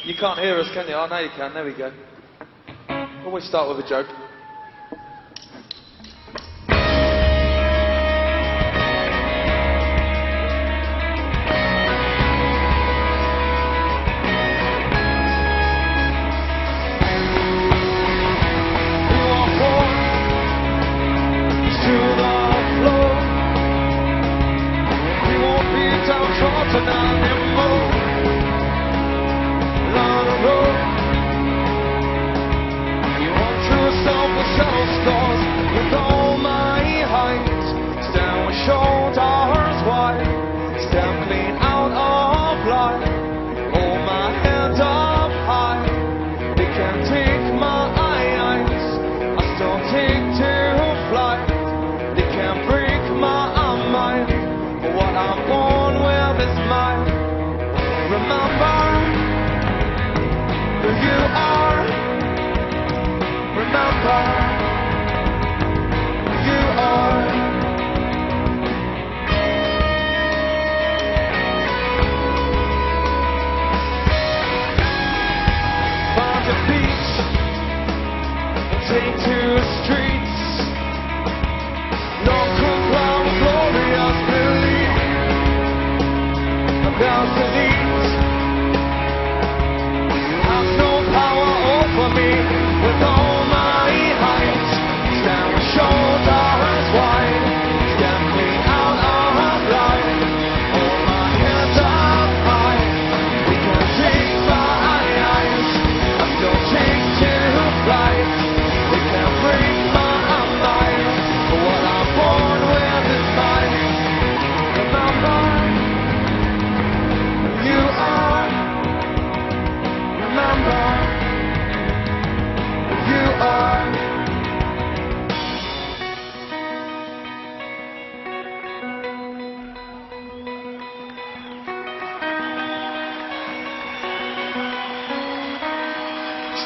You can't hear us, can you? Oh, now you can. There we go. Always start with a joke.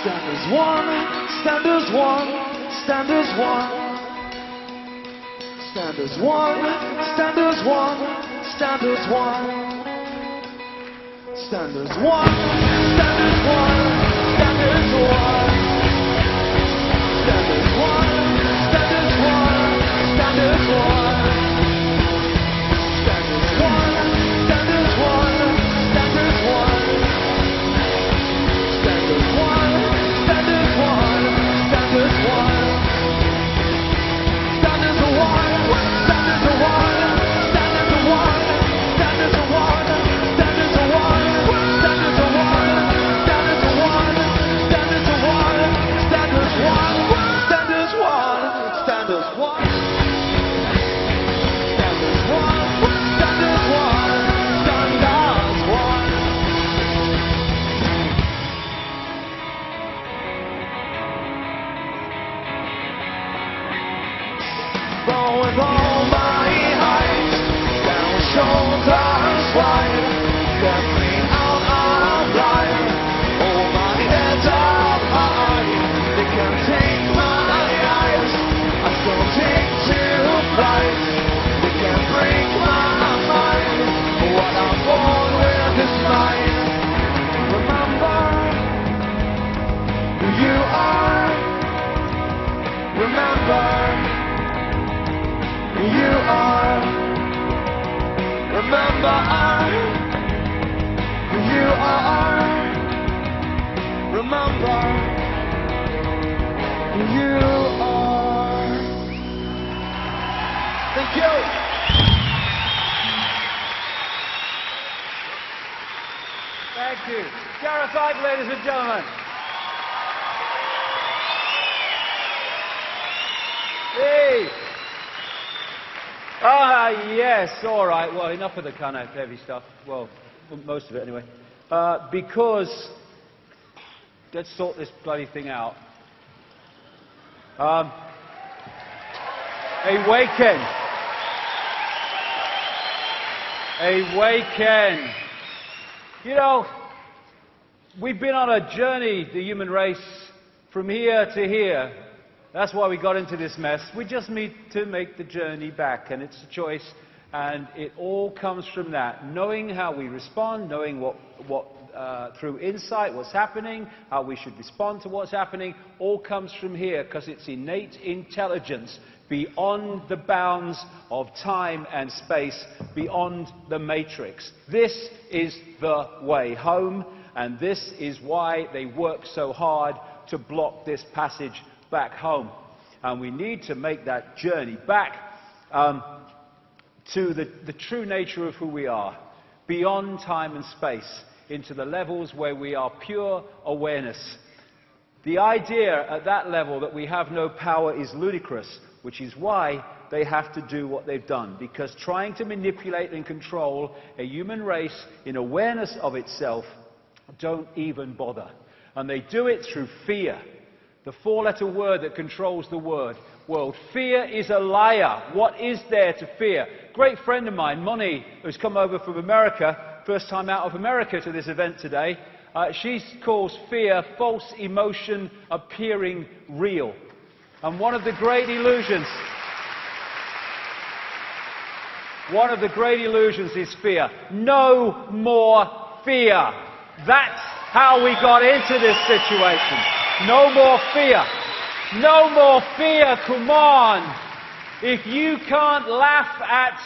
Standards one, standards one, standards one. Standards one, standards one, standards one. Standards one, standards one, standards one. Standards one, standards one, standards one. Standards one, standards one, standards one. Standards one. Standards one, standards one. Standards one, standards one, standards one, standards one, standards one, standards one, standards one, standards one, standards one, standards one, standards one. With all my height, down with shoulders wide, stepping out of line, hold my head up high. They can't take my eyes, I still take to flight. They can't break my mind, what I'm born with is mine. Remember who you are. Remember you are. Remember who you are. Remember who you are. Thank you. Thank you. David Icke, ladies and gentlemen. Hey. Ah, yes, all right. Well, enough of the kind of heavy stuff. Well, most of it anyway. Because, let's sort this bloody thing out. Awaken. Awaken. You know, we've been on a journey, the human race, from here to here. That's why we got into this mess. We just need to make the journey back, and it's a choice, and it all comes from that. Knowing how we respond, knowing what through insight, what's happening, how we should respond to what's happening, all comes from here because it's innate intelligence beyond the bounds of time and space, beyond the matrix. This is the way home, and this is why they work so hard to block this passage back home. And we need to make that journey back to the true nature of who we are, beyond time and space, into the levels where we are pure awareness. The idea at that level that we have no power is ludicrous, which is why they have to do what they've done. Because trying to manipulate and control a human race in awareness of itself, don't even bother. And they do it through fear, the four-letter word that controls the world. Fear is a liar. What is there to fear? Great friend of mine, Moni, who's come over from America, first time out of America to this event today, she calls fear false emotion appearing real. And one of the great illusions is fear. No more fear. That's how we got into this situation. No more fear. No more fear, come on. If you can't laugh at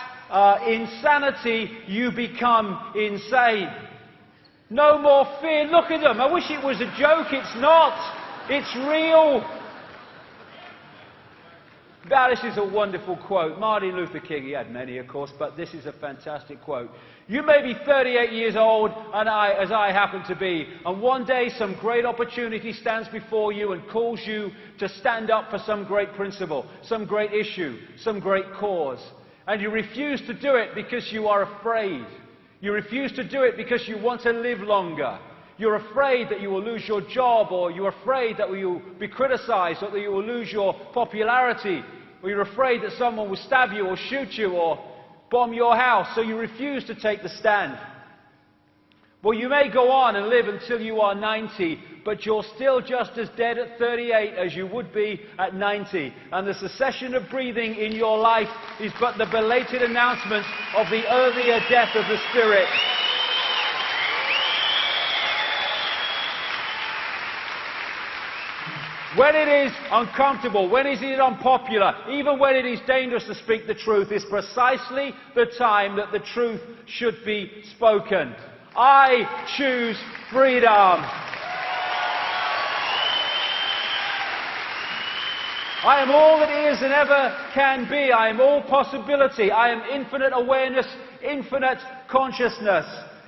insanity, you become insane. No more fear. Look at them. I wish it was a joke. It's not. It's real. Now, this is a wonderful quote. Martin Luther King, he had many, of course, but this is a fantastic quote. You may be 38 years old, as I happen to be, and one day some great opportunity stands before you and calls you to stand up for some great principle, some great issue, some great cause. And you refuse to do it because you are afraid. You refuse to do it because you want to live longer. You're afraid that you will lose your job, or you're afraid that you will be criticized, or that you will lose your popularity, or you're afraid that someone will stab you or shoot you or bomb your house, so you refuse to take the stand. Well, you may go on and live until you are 90, but you're still just as dead at 38 as you would be at 90. And the cessation of breathing in your life is but the belated announcement of the earlier death of the spirit. When it is uncomfortable, when it is unpopular, even when it is dangerous to speak the truth, is precisely the time that the truth should be spoken. I choose freedom. I am all that is and ever can be. I am all possibility. I am infinite awareness, infinite consciousness.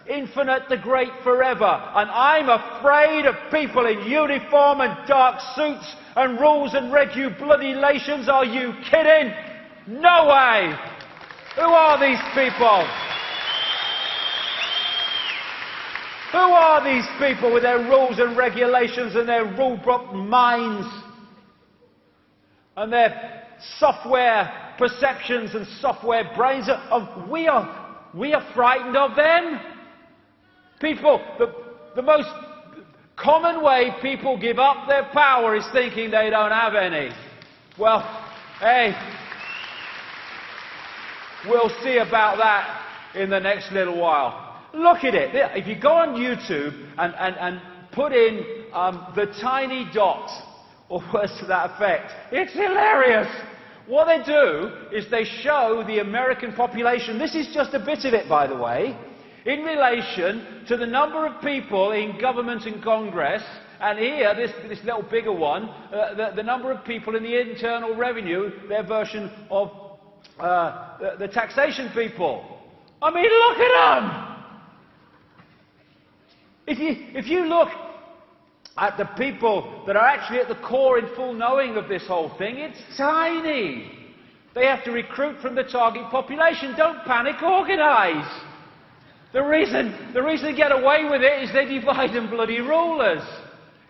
Infinite, the great, forever. And I'm afraid of people in uniform and dark suits and rules and regulations. Are you kidding? No way! Who are these people? Who are these people with their rules and regulations and their rule-book minds and their software perceptions and software brains? We are frightened of them. People, the most common way people give up their power is thinking they don't have any. Well, hey, we'll see about that in the next little while. Look at it. If you go on YouTube and put in the tiny dot, or words to that effect, it's hilarious. What they do is they show the American population. This is just a bit of it, by the way. In relation to the number of people in government and Congress, and here, this little bigger one, the number of people in the Internal Revenue, their version of the taxation people. I mean, look at them! If you look at the people that are actually at the core in full knowing of this whole thing, it's tiny. They have to recruit from the target population. Don't panic, organise. The reason they get away with it is they divide and bloody rulers.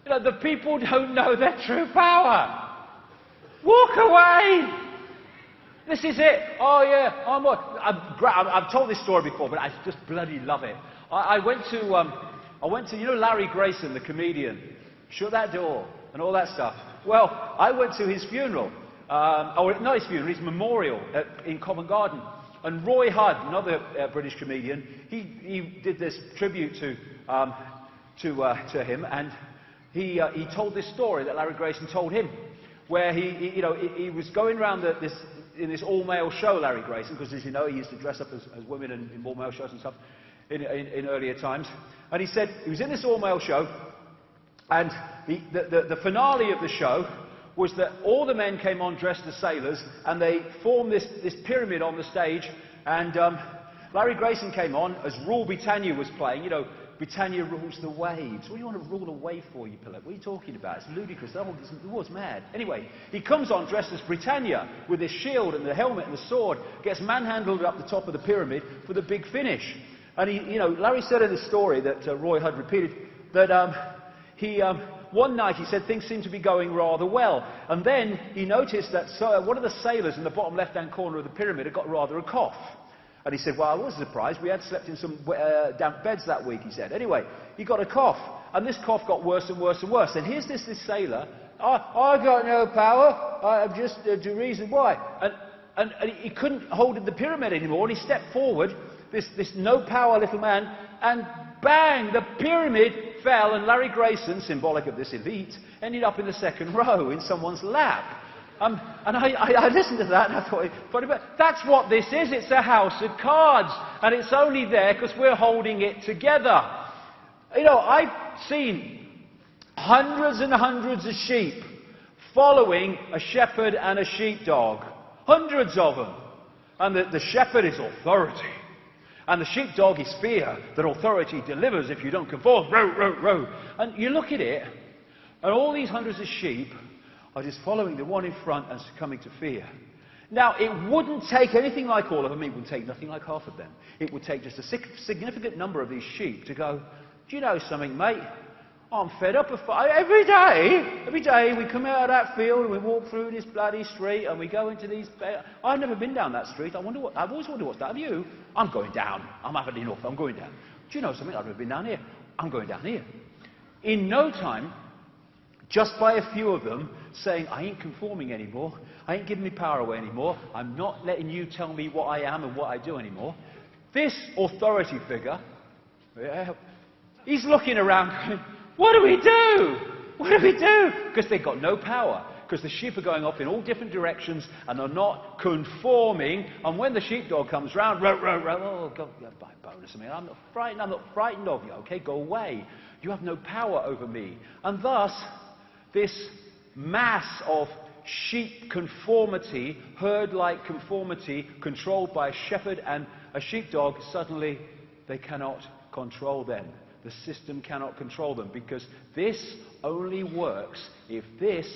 You know, the people don't know their true power. Walk away. This is it. Oh yeah, I've told this story before, but I just bloody love it. I went to, you know, Larry Grayson, the comedian. Shut that door and all that stuff. Well, I went to his funeral. Not his funeral, his memorial in Covent Garden. And Roy Hudd, another British comedian, he did this tribute to to him, and he told this story that Larry Grayson told him, where he was going around in this all-male show, Larry Grayson, because as you know, he used to dress up as women in all-male shows and stuff in earlier times. And he said he was in this all-male show, and the finale of the show was that all the men came on dressed as sailors, and they formed this pyramid on the stage, and Larry Grayson came on as Rule Britannia was playing. You know, Britannia rules the waves. What do you want to rule a wave for, you pillock? What are you talking about? It's ludicrous. The war's mad. Anyway, he comes on dressed as Britannia with his shield and the helmet and the sword, gets manhandled up the top of the pyramid for the big finish. And Larry said in the story that Roy Hudd repeated that one night he said things seemed to be going rather well, and then he noticed that one of the sailors in the bottom left-hand corner of the pyramid had got rather a cough. And he said, well, I was surprised. We had slept in some damp beds that week, he said. Anyway, he got a cough, and this cough got worse and worse and worse. And here's this sailor, I got no power, I'm just the reason why. And he couldn't hold the pyramid anymore, and he stepped forward, this no-power little man, and bang, the pyramid fell, and Larry Grayson, symbolic of this elite, ended up in the second row in someone's lap. And I listened to that and I thought, but that's what this is. It's a house of cards. And it's only there because we're holding it together. You know, I've seen hundreds and hundreds of sheep following a shepherd and a sheepdog. Hundreds of them. And the shepherd is authority. And the sheepdog is fear that authority delivers if you don't conform. Row, row, row. And you look at it, and all these hundreds of sheep are just following the one in front and succumbing to fear. Now, it wouldn't take anything like all of them. It would take nothing like half of them. It would take just a significant number of these sheep to go, do you know something, mate? I'm fed up of fight. Every day we come out of that field and we walk through this bloody street and we go into these... I've never been down that street. I've always wondered what's that. Have you? I'm going down. I'm having enough. I'm going down. Do you know something? I've never been down here. I'm going down here. In no time, just by a few of them saying, I ain't conforming anymore, I ain't giving my power away anymore, I'm not letting you tell me what I am and what I do anymore, this authority figure, he's looking around going, what do we do? What do we do? Because they've got no power. Because the sheep are going off in all different directions and are not conforming. And when the sheepdog comes round, row, row, row, oh, God, by bonus. I mean, I'm not frightened of you, okay? Go away. You have no power over me. And thus, this mass of sheep conformity, herd-like conformity, controlled by a shepherd and a sheepdog, suddenly they cannot control them. The system cannot control them, because this only works if this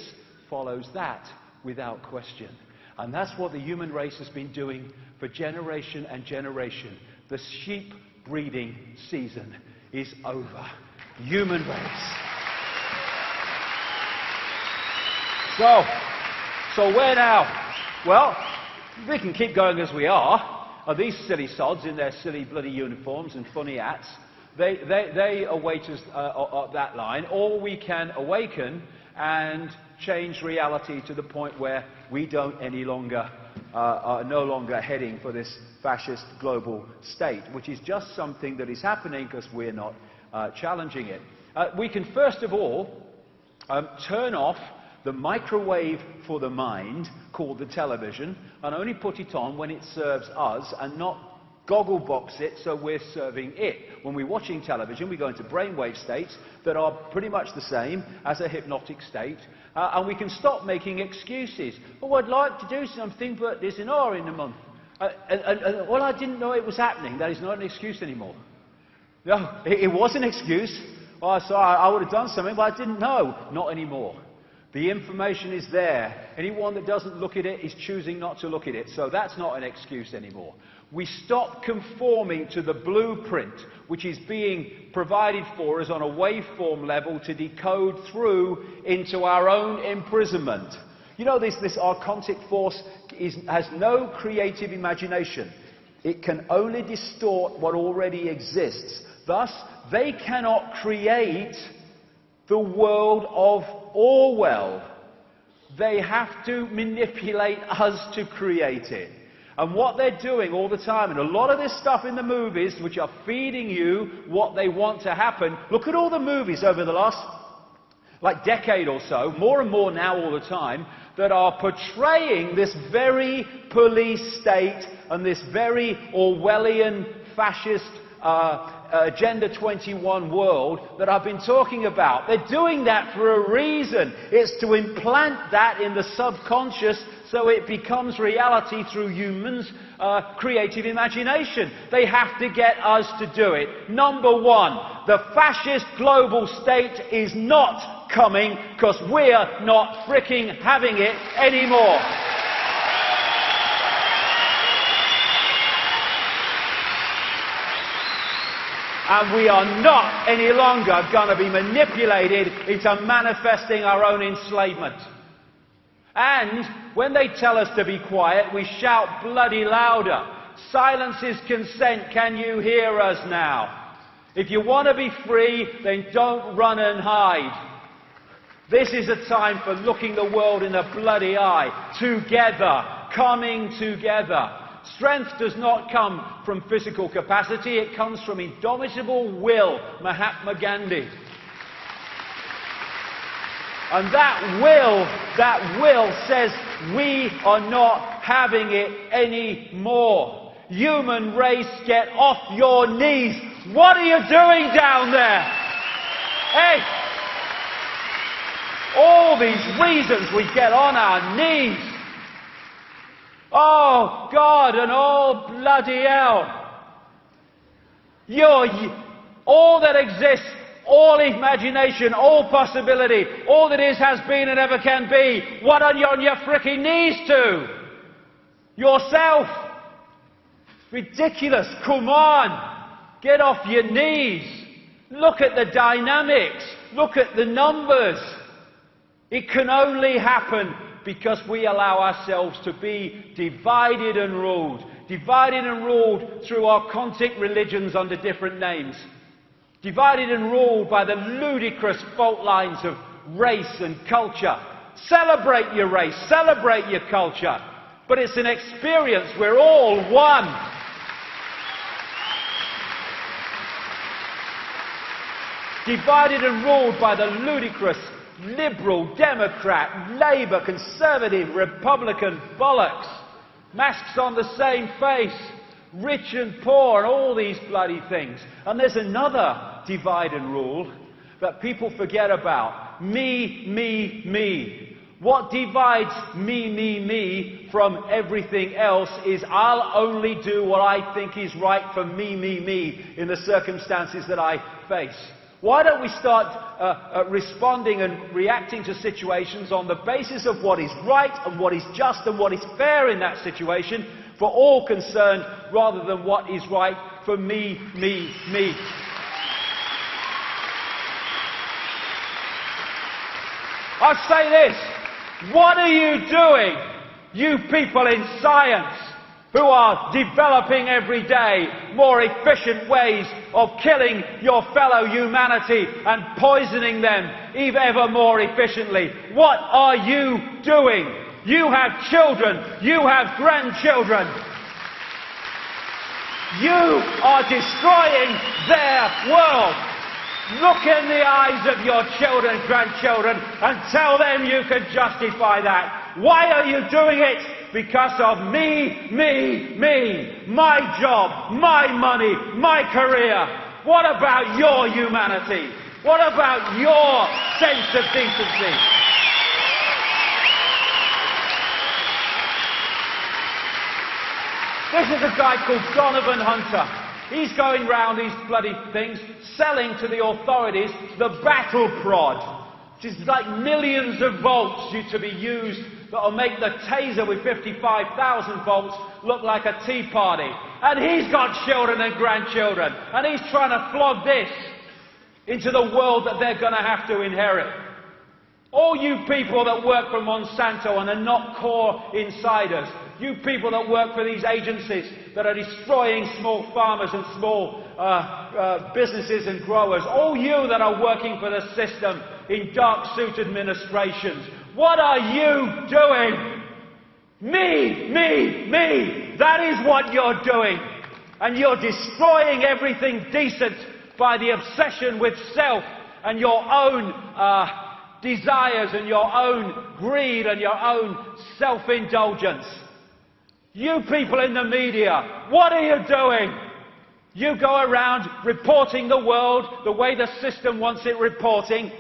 follows that without question. And that's what the human race has been doing for generation and generation. The sheep breeding season is over. Human race. So where now? Well, we can keep going as we are. These silly sods in their silly bloody uniforms and funny hats, they await us up that line, or we can awaken and change reality to the point where we don't any longer are no longer heading for this fascist global state, which is just something that is happening because we're not challenging it. We can first of all turn off the microwave for the mind called the television, and only put it on when it serves us and not goggle box it so we're serving it. When we're watching television, we go into brainwave states that are pretty much the same as a hypnotic state, and we can stop making excuses. Oh, I'd like to do something, but there's an hour in the month. Well, I didn't know it was happening. That is not an excuse anymore. No, it was an excuse. Oh, sorry, I would have done something, but I didn't know. Not anymore. The information is there. Anyone that doesn't look at it is choosing not to look at it. So that's not an excuse anymore. We stop conforming to the blueprint which is being provided for us on a waveform level to decode through into our own imprisonment. You know, this archontic force has no creative imagination. It can only distort what already exists. Thus, they cannot create the world of Orwell. They have to manipulate us to create it. And what they're doing all the time, and a lot of this stuff in the movies, which are feeding you what they want to happen. Look at all the movies over the last, decade or so, more and more now all the time, that are portraying this very police state and this very Orwellian fascist Agenda 21 world that I've been talking about. They're doing that for a reason. It's to implant that in the subconscious so it becomes reality through humans' creative imagination. They have to get us to do it. Number one, the fascist global state is not coming because we're not fricking having it anymore. And we are not any longer going to be manipulated into manifesting our own enslavement. And when they tell us to be quiet, we shout bloody louder. Silence is consent. Can you hear us now? If you want to be free, then don't run and hide. This is a time for looking the world in the bloody eye. Together. Coming together. Strength does not come from physical capacity, it comes from indomitable will, Mahatma Gandhi. And that will says we are not having it anymore. Human race, get off your knees. What are you doing down there? Hey! All these reasons we get on our knees. Oh, God, and oh, bloody hell. All that exists, all imagination, all possibility, all that is, has been, and ever can be, what are you on your frickin' knees to? Yourself. Ridiculous. Come on. Get off your knees. Look at the dynamics. Look at the numbers. It can only happen because we allow ourselves to be divided and ruled. Divided and ruled through our occultic religions under different names. Divided and ruled by the ludicrous fault lines of race and culture. Celebrate your race, celebrate your culture. But it's an experience, we're all one. Divided and ruled by the ludicrous Liberal, Democrat, Labour, Conservative, Republican bollocks. Masks on the same face. Rich and poor and all these bloody things. And there's another divide and rule that people forget about. Me, me, me. What divides me from everything else is I'll only do what I think is right for me in the circumstances that I face. Why don't we start responding and reacting to situations on the basis of what is right and what is just and what is fair in that situation for all concerned, rather than what is right for me. I say this, what are you doing, you people in science, who are developing every day more efficient ways of killing your fellow humanity and poisoning them even ever more efficiently? What are you doing? You have children, you have grandchildren. You are destroying their world. Look in the eyes of your children, grandchildren, and tell them you can justify that. Why are you doing it? Because of me. My job, my money, my career. What about your humanity? What about your sense of decency? This is a guy called Donovan Hunter. He's going round these bloody things, selling to the authorities the battle prod, which is like millions of volts to be used that will make the taser with 55,000 volts look like a tea party. And he's got children and grandchildren, and he's trying to flog this into the world that they're going to have to inherit. All you people that work for Monsanto and are not core insiders, you people that work for these agencies that are destroying small farmers and small businesses and growers, all you that are working for the system in dark suit administrations, what are you doing? Me. That is what you're doing. And you're destroying everything decent by the obsession with self and your own desires and your own greed and your own self-indulgence. You people in the media, what are you doing? You go around reporting the world the way the system wants it reporting,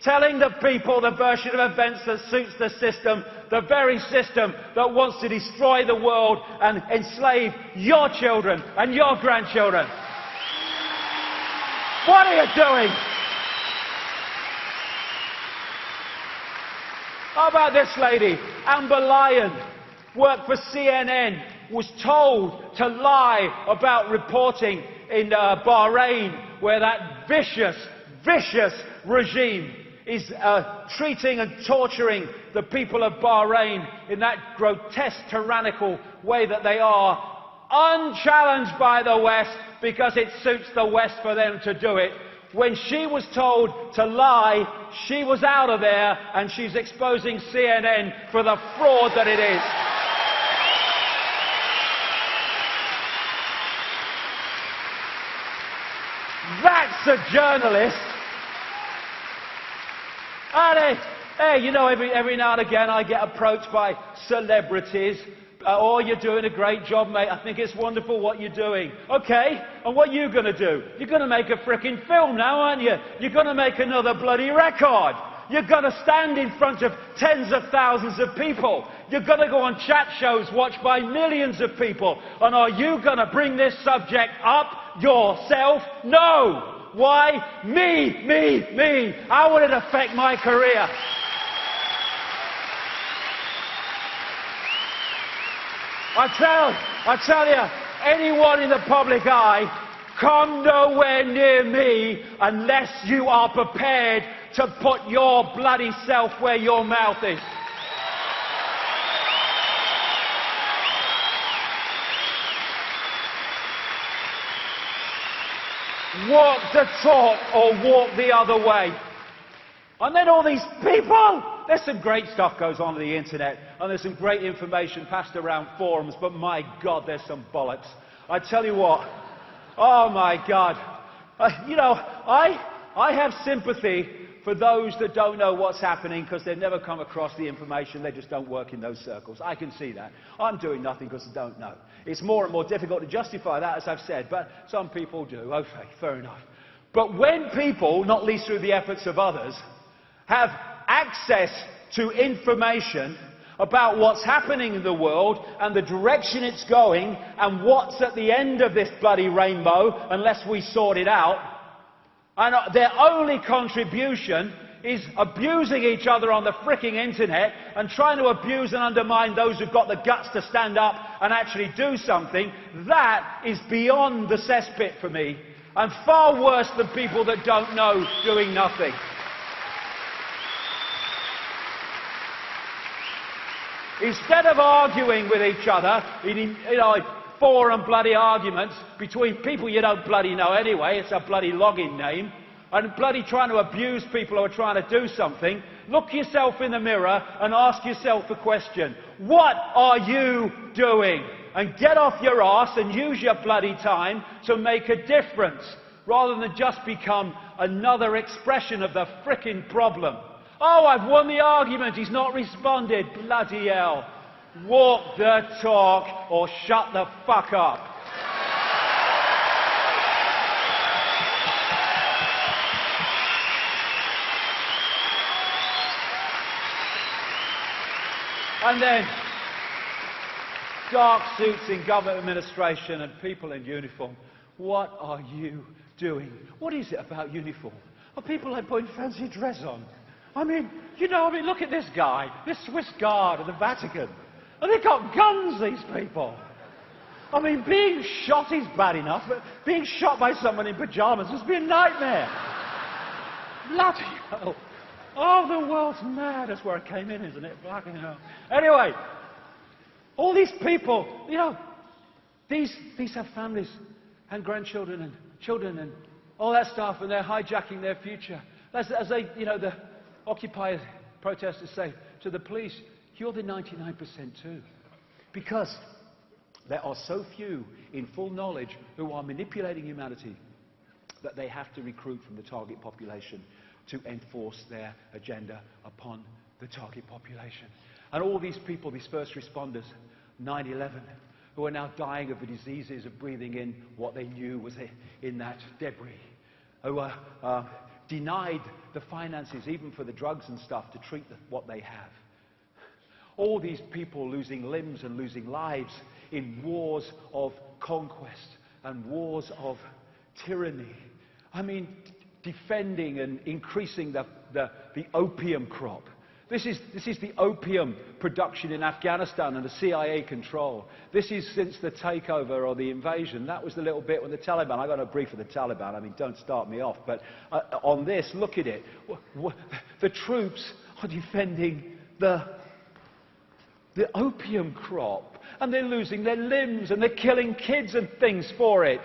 telling the people the version of events that suits the system, the very system that wants to destroy the world and enslave your children and your grandchildren. What are you doing? How about this lady, Amber Lyon, worked for CNN, was told to lie about reporting in Bahrain, where that vicious regime is treating and torturing the people of Bahrain in that grotesque, tyrannical way that they are, unchallenged by the West because it suits the West for them to do it. When she was told to lie, she was out of there, and she's exposing CNN for the fraud that it is. That's a journalist. And hey, you know, every now and again I get approached by celebrities. Oh, you're doing a great job, mate. I think it's wonderful what you're doing. Okay, and what are you going to do? You're going to make a frickin' film now, aren't you? You're going to make another bloody record. You're going to stand in front of tens of thousands of people. You're going to go on chat shows watched by millions of people. And are you going to bring this subject up yourself? No. Why? Me. How would it affect my career? I tell you, anyone in the public eye, come nowhere near me unless you are prepared to put your bloody self where your mouth is. Walk the talk or walk the other way. And then all these people, there's some great stuff goes on the internet, and there's some great information passed around forums, but my God, there's some bollocks. I tell you what, oh my God. You know, I have sympathy for those that don't know what's happening because they've never come across the information. They just don't work in those circles. I can see that. I'm doing nothing because I don't know. It's more and more difficult to justify that, as I've said, but some people do. Okay, fair enough. But when people, not least through the efforts of others, have access to information about what's happening in the world and the direction it's going and what's at the end of this bloody rainbow, unless we sort it out, and their only contribution is abusing each other on the fricking internet and trying to abuse and undermine those who've got the guts to stand up and actually do something, that is beyond the cesspit for me, and far worse than people that don't know doing nothing. Instead of arguing with each other in, forum bloody arguments between people you don't bloody know anyway, it's a bloody login name, and bloody trying to abuse people who are trying to do something, look yourself in the mirror and ask yourself the question, what are you doing? And get off your arse and use your bloody time to make a difference, rather than just become another expression of the frickin' problem. Oh, I've won the argument, he's not responded. Bloody hell. Walk the talk or shut the fuck up. And then dark suits in government administration and people in uniform. What are you doing? What is it about uniform? Are people like putting fancy dress on? I mean, look at this guy, this Swiss guard of the Vatican. And they've got guns, these people. I mean, being shot is bad enough, but being shot by someone in pyjamas must be a nightmare. Bloody hell. Oh, the world's mad. That's where it came in, isn't it? Fucking hell. Anyway, all these people, these have families and grandchildren and children and all that stuff, and they're hijacking their future. As they, the Occupy protesters say to the police, you're the 99% too. Because There are so few in full knowledge who are manipulating humanity that they have to recruit from the target population to enforce their agenda upon the target population. And all these people, these first responders, 9/11, who are now dying of the diseases of breathing in what they knew was in that debris, who are denied the finances even for the drugs and stuff to treat what they have. All these people losing limbs and losing lives in wars of conquest and wars of tyranny. I mean, defending and increasing the opium crop. This is the opium production in Afghanistan and the CIA control. This is since the takeover or the invasion. That was the little bit when the Taliban, I got no brief for the Taliban, I mean, don't start me off, but on this, look at it. The troops are defending the opium crop, and they're losing their limbs, and they're killing kids and things for it.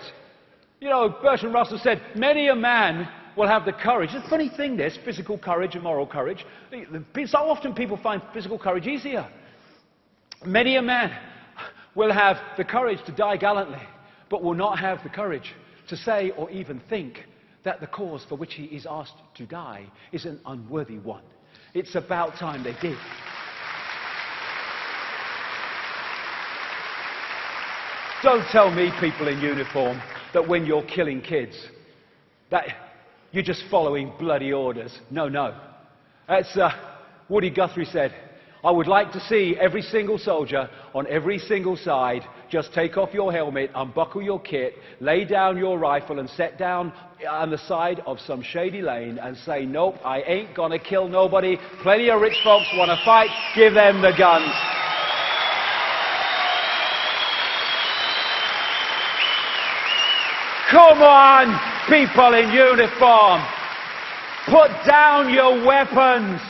You know, Bertrand Russell said, many a man will have the courage. It's a funny thing, this, physical courage and moral courage. So often people find physical courage easier. Many a man will have the courage to die gallantly, but will not have the courage to say or even think that the cause for which he is asked to die is an unworthy one. It's about time they did. Don't tell me, people in uniform, that when you're killing kids, that you're just following bloody orders. No, no. As Woody Guthrie said, I would like to see every single soldier on every single side just take off your helmet, unbuckle your kit, lay down your rifle and sit down on the side of some shady lane and say, nope, I ain't gonna kill nobody. Plenty of rich folks want to fight. Give them the guns. Come on, people in uniform. Put down your weapons.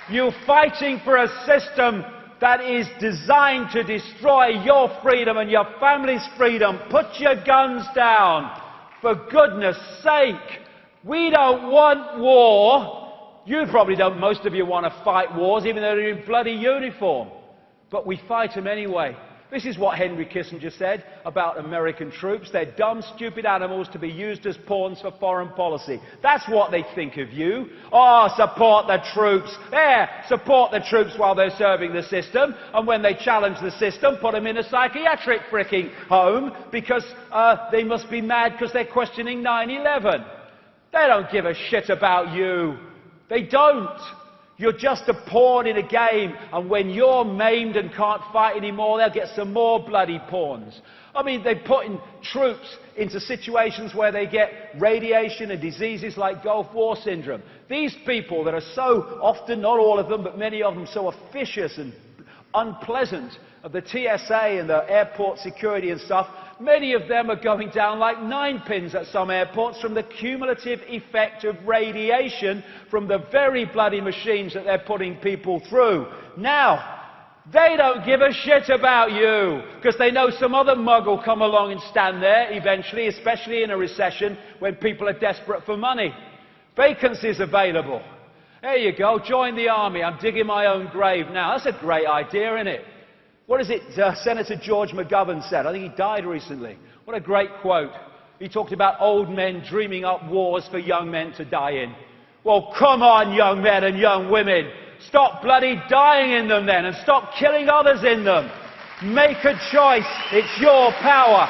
You're fighting for a system that is designed to destroy your freedom and your family's freedom. Put your guns down. For goodness sake. We don't want war. You probably don't, most of you want to fight wars, even though they're in bloody uniform. But we fight them anyway. This is what Henry Kissinger said about American troops. They're dumb, stupid animals to be used as pawns for foreign policy. That's what they think of you. Oh, support the troops. There, support the troops while they're serving the system. And when they challenge the system, put them in a psychiatric fricking home because they must be mad because they're questioning 9/11. They don't give a shit about you. They don't. You're just a pawn in a game, and when you're maimed and can't fight anymore, they'll get some more bloody pawns. I mean, they're putting troops into situations where they get radiation and diseases like Gulf War syndrome. These people that are so often, not all of them, but many of them, so officious and unpleasant of the TSA and the airport security and stuff, many of them are going down like 9 pins at some airports from the cumulative effect of radiation from the very bloody machines that they're putting people through. Now, they don't give a shit about you because they know some other mug will come along and stand there eventually, especially in a recession when people are desperate for money. Vacancies available. There you go, join the army. I'm digging my own grave now. That's a great idea, isn't it? What is it Senator George McGovern said? I think he died recently. What a great quote. He talked about old men dreaming up wars for young men to die in. Well, come on, young men and young women. Stop bloody dying in them then and stop killing others in them. Make a choice. It's your power.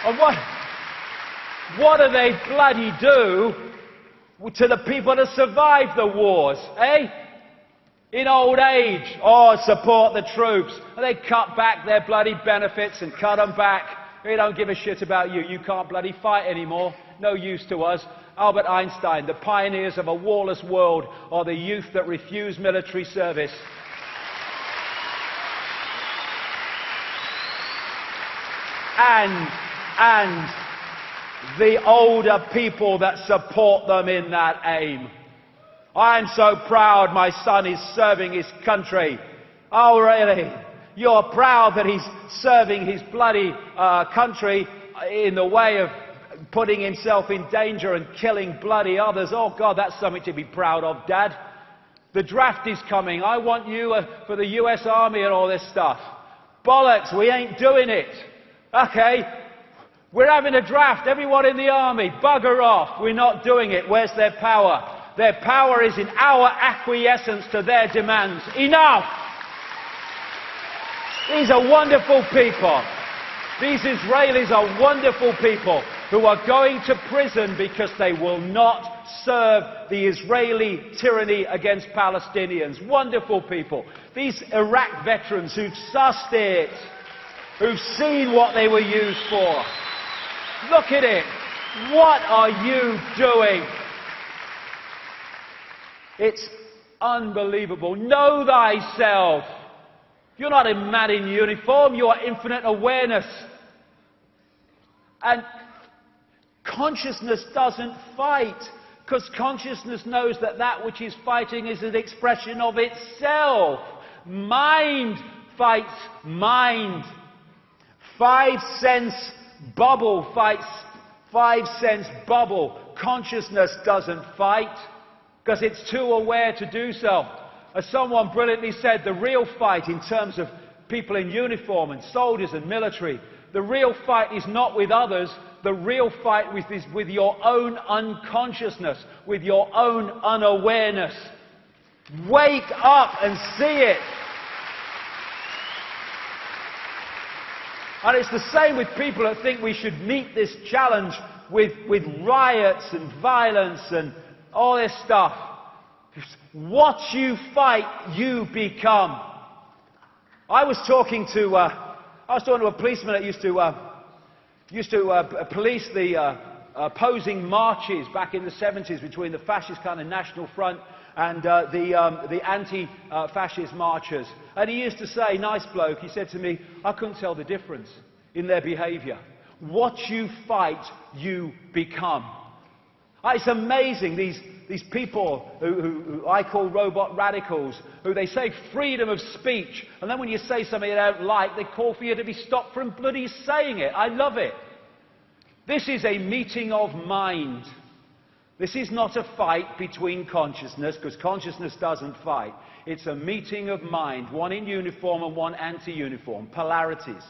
And what do they bloody do to the people that survived the wars, eh? In old age, oh, support the troops. And they cut back their bloody benefits and cut them back. They don't give a shit about you. You can't bloody fight anymore. No use to us. Albert Einstein, the pioneers of a warless world are the youth that refuse military service. And the older people that support them in that aim. I'm so proud my son is serving his country. Oh, really? You're proud that he's serving his bloody country in the way of putting himself in danger and killing bloody others. Oh, God, that's something to be proud of, Dad. The draft is coming. I want you for the US Army and all this stuff. Bollocks, we ain't doing it. Okay, we're having a draft. Everyone in the army, bugger off. We're not doing it. Where's their power? Their power is in our acquiescence to their demands. Enough! These are wonderful people. These Israelis are wonderful people who are going to prison because they will not serve the Israeli tyranny against Palestinians. Wonderful people. These Iraq veterans who've sussed it, who've seen what they were used for. Look at it. What are you doing? It's unbelievable. Know thyself. You're not a man in uniform. You are infinite awareness. And consciousness doesn't fight, because consciousness knows that that which is fighting is an expression of itself. Mind fights mind. 5 sense bubble fights 5 sense bubble. Consciousness doesn't fight, because it's too aware to do so. As someone brilliantly said, the real fight in terms of people in uniform and soldiers and military, the real fight is not with others. The real fight is with your own unconsciousness, with your own unawareness. Wake up and see it. And it's the same with people that think we should meet this challenge with riots and violence and all this stuff. What you fight, you become. I was talking to a policeman that used to police the opposing marches back in the 70s between the fascist kind of National Front and the anti-fascist marchers. And he used to say, nice bloke, he said to me, I couldn't tell the difference in their behaviour. What you fight, you become. It's amazing, these people who I call robot radicals, who they say freedom of speech, and then when you say something they don't like, they call for you to be stopped from bloody saying it. I love it. This is a meeting of mind. This is not a fight between consciousness, because consciousness doesn't fight. It's a meeting of mind, one in uniform and one anti-uniform, polarities.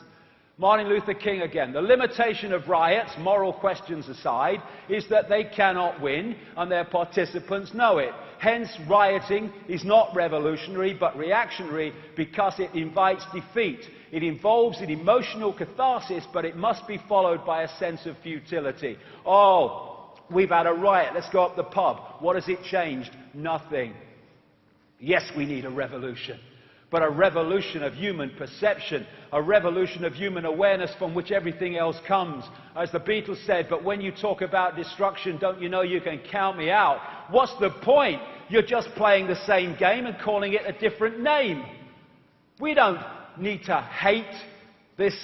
Martin Luther King again. The limitation of riots, moral questions aside, is that they cannot win, and their participants know it. Hence, rioting is not revolutionary but reactionary, because it invites defeat. It involves an emotional catharsis, but it must be followed by a sense of futility. Oh, we've had a riot, let's go up the pub. What has it changed? Nothing. Yes, we need a revolution. But a revolution of human perception, a revolution of human awareness from which everything else comes. As the Beatles said, but when you talk about destruction, don't you know you can count me out? What's the point? You're just playing the same game and calling it a different name. We don't need to hate this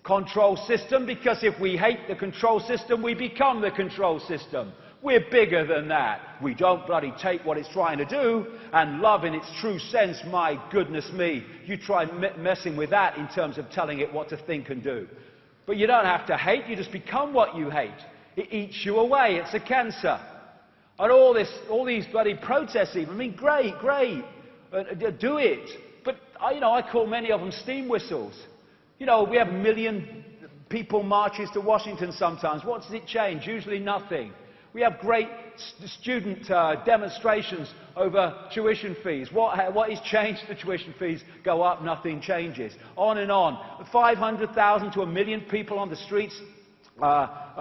control system, because if we hate the control system, we become the control system. We're bigger than that. We don't bloody take what it's trying to do and love in its true sense. My goodness me. You try messing with that in terms of telling it what to think and do. But you don't have to hate. You just become what you hate. It eats you away. It's a cancer. And all these bloody protests even. I mean, great. Do it. But, I call many of them steam whistles. We have 1 million people marches to Washington sometimes. What does it change? Usually nothing. We have great student demonstrations over tuition fees. What is changed? The tuition fees go up, nothing changes. On and on. 500,000 to 1 million people on the streets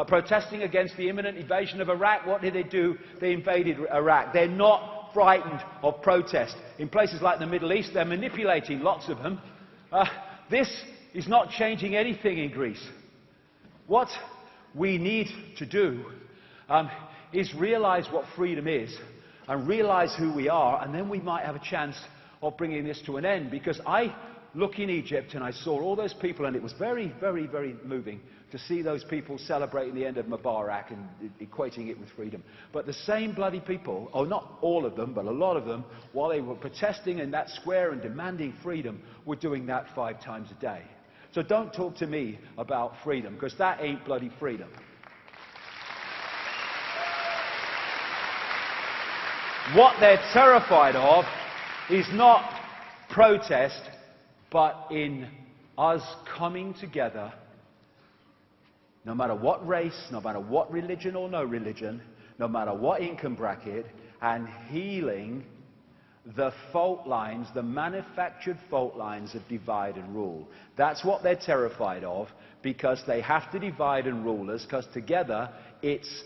protesting against the imminent invasion of Iraq. What did they do? They invaded Iraq. They're not frightened of protest. In places like the Middle East, they're manipulating, lots of them. This is not changing anything in Greece. What we need to do is realize what freedom is and realize who we are, and then we might have a chance of bringing this to an end. Because I look in Egypt and I saw all those people, and it was very, very, very moving to see those people celebrating the end of Mubarak and equating it with freedom. But the same bloody people, or not all of them, but a lot of them, while they were protesting in that square and demanding freedom, were doing that 5 times a day. So don't talk to me about freedom, because that ain't bloody freedom. What they're terrified of is not protest, but us coming together, no matter what race, no matter what religion or no religion, no matter what income bracket, and healing the fault lines, the manufactured fault lines of divide and rule. That's what they're terrified of, because they have to divide and rule us, because together it's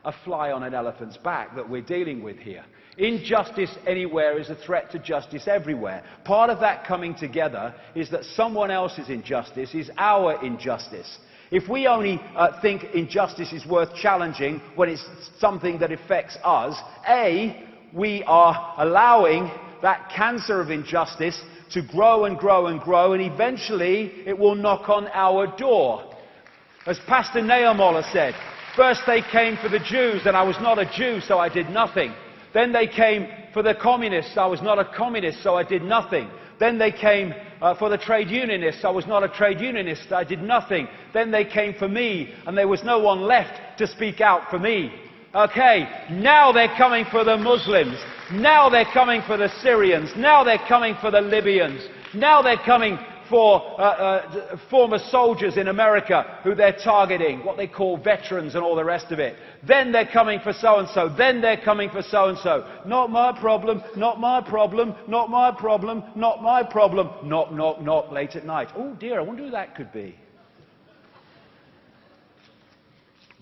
a fly on an elephant's back that we're dealing with here. Injustice anywhere is a threat to justice everywhere. Part of that coming together is that someone else's injustice is our injustice. If we only think injustice is worth challenging when it's something that affects us, we are allowing that cancer of injustice to grow and grow and grow, and eventually it will knock on our door. As Pastor Nehemiah said, first they came for the Jews, and I was not a Jew, so I did nothing. Then they came for the communists. I was not a communist, so I did nothing. Then they came for the trade unionists. I was not a trade unionist. I did nothing. Then they came for me, and there was no one left to speak out for me. Okay, now they're coming for the Muslims. Now they're coming for the Syrians. Now they're coming for the Libyans. Now they're coming for former soldiers in America who they're targeting, what they call veterans and all the rest of it. Then they're coming for so-and-so. Then they're coming for so-and-so. Not my problem, not my problem, not my problem, not my problem. Knock, knock, knock, late at night. Oh dear, I wonder who that could be.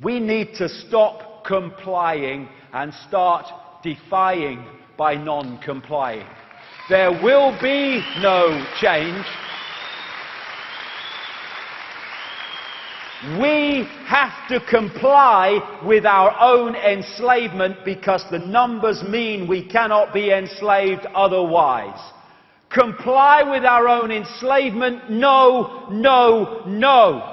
We need to stop complying and start defying by non-complying. There will be no change. We have to comply with our own enslavement, because the numbers mean we cannot be enslaved otherwise. Comply with our own enslavement? No, no, no.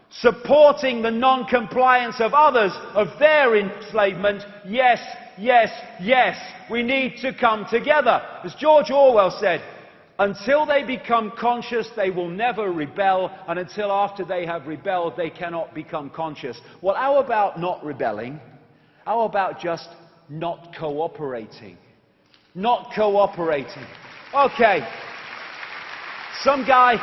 Supporting the non-compliance of others, of their enslavement? Yes, yes, yes. We need to come together. As George Orwell said, until they become conscious, they will never rebel, and until after they have rebelled, they cannot become conscious. Well, how about not rebelling? How about just not cooperating? Not cooperating. Okay. Some guy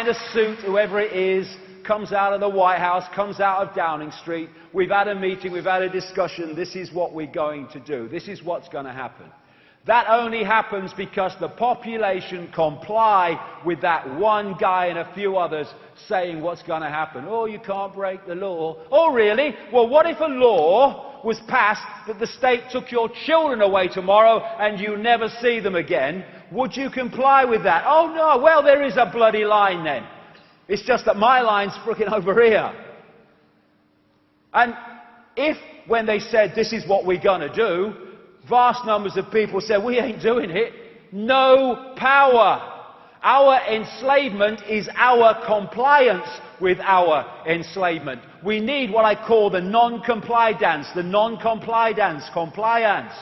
in a suit, whoever it is, comes out of the White House, comes out of Downing Street. We've had a meeting, we've had a discussion. This is what we're going to do. This is what's going to happen. That only happens because the population comply with that one guy and a few others saying what's going to happen. Oh, you can't break the law. Oh, really? Well, what if a law was passed that the state took your children away tomorrow and you never see them again? Would you comply with that? Oh, no. Well, there is a bloody line then. It's just that my line's freaking over here. And if, when they said this is what we're going to do, vast numbers of people said, we ain't doing it. No power. Our enslavement is our compliance with our enslavement. We need what I call the non-comply dance, compliance,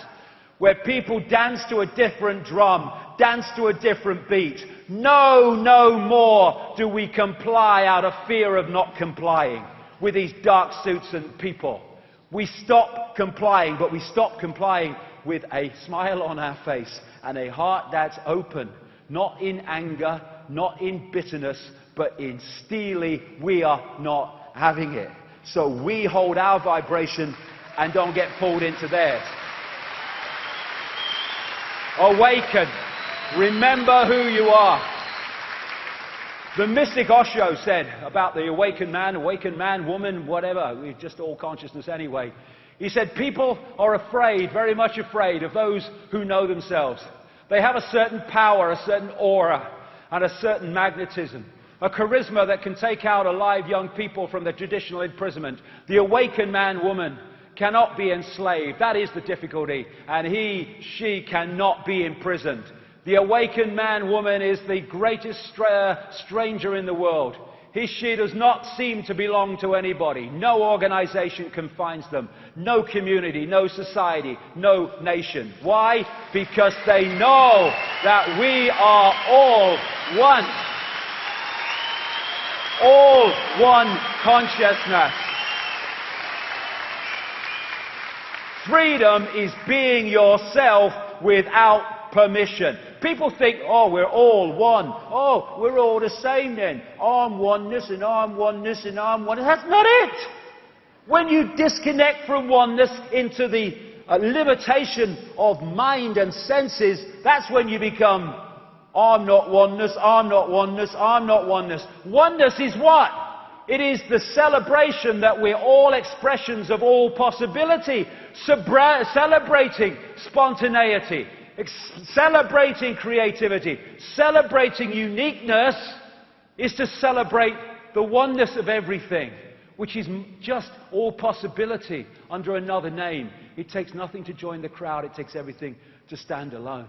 where people dance to a different drum, dance to a different beat. No, no more do we comply out of fear of not complying with these dark suits and people. We stop complying, but we stop complying with a smile on our face and a heart that's open, not in anger, not in bitterness, but in steely, we are not having it. So we hold our vibration and don't get pulled into theirs. Awaken. Remember who you are. The mystic Osho said about the awakened man, woman, whatever, we're just all consciousness anyway. He said people are afraid, very much afraid, of those who know themselves. They have a certain power, a certain aura, and a certain magnetism, a charisma that can take out alive young people from their traditional imprisonment. The awakened man, woman cannot be enslaved. That is the difficulty. And he, she cannot be imprisoned. The awakened man, woman is the greatest stranger in the world. He, she does not seem to belong to anybody. No organization confines them. No community, no society, no nation. Why? Because they know that we are all one. All one consciousness. Freedom is being yourself without permission. People think, oh, we're all one. Oh, we're all the same then. I'm oneness and I'm oneness and I'm oneness. That's not it. When you disconnect from oneness into the limitation of mind and senses, that's when you become, I'm not oneness, I'm not oneness, I'm not oneness. Oneness is what? It is the celebration that we're all expressions of all possibility, celebrating spontaneity, celebrating creativity, celebrating uniqueness is to celebrate the oneness of everything, which is just all possibility under another name. It takes nothing to join the crowd, it takes everything to stand alone.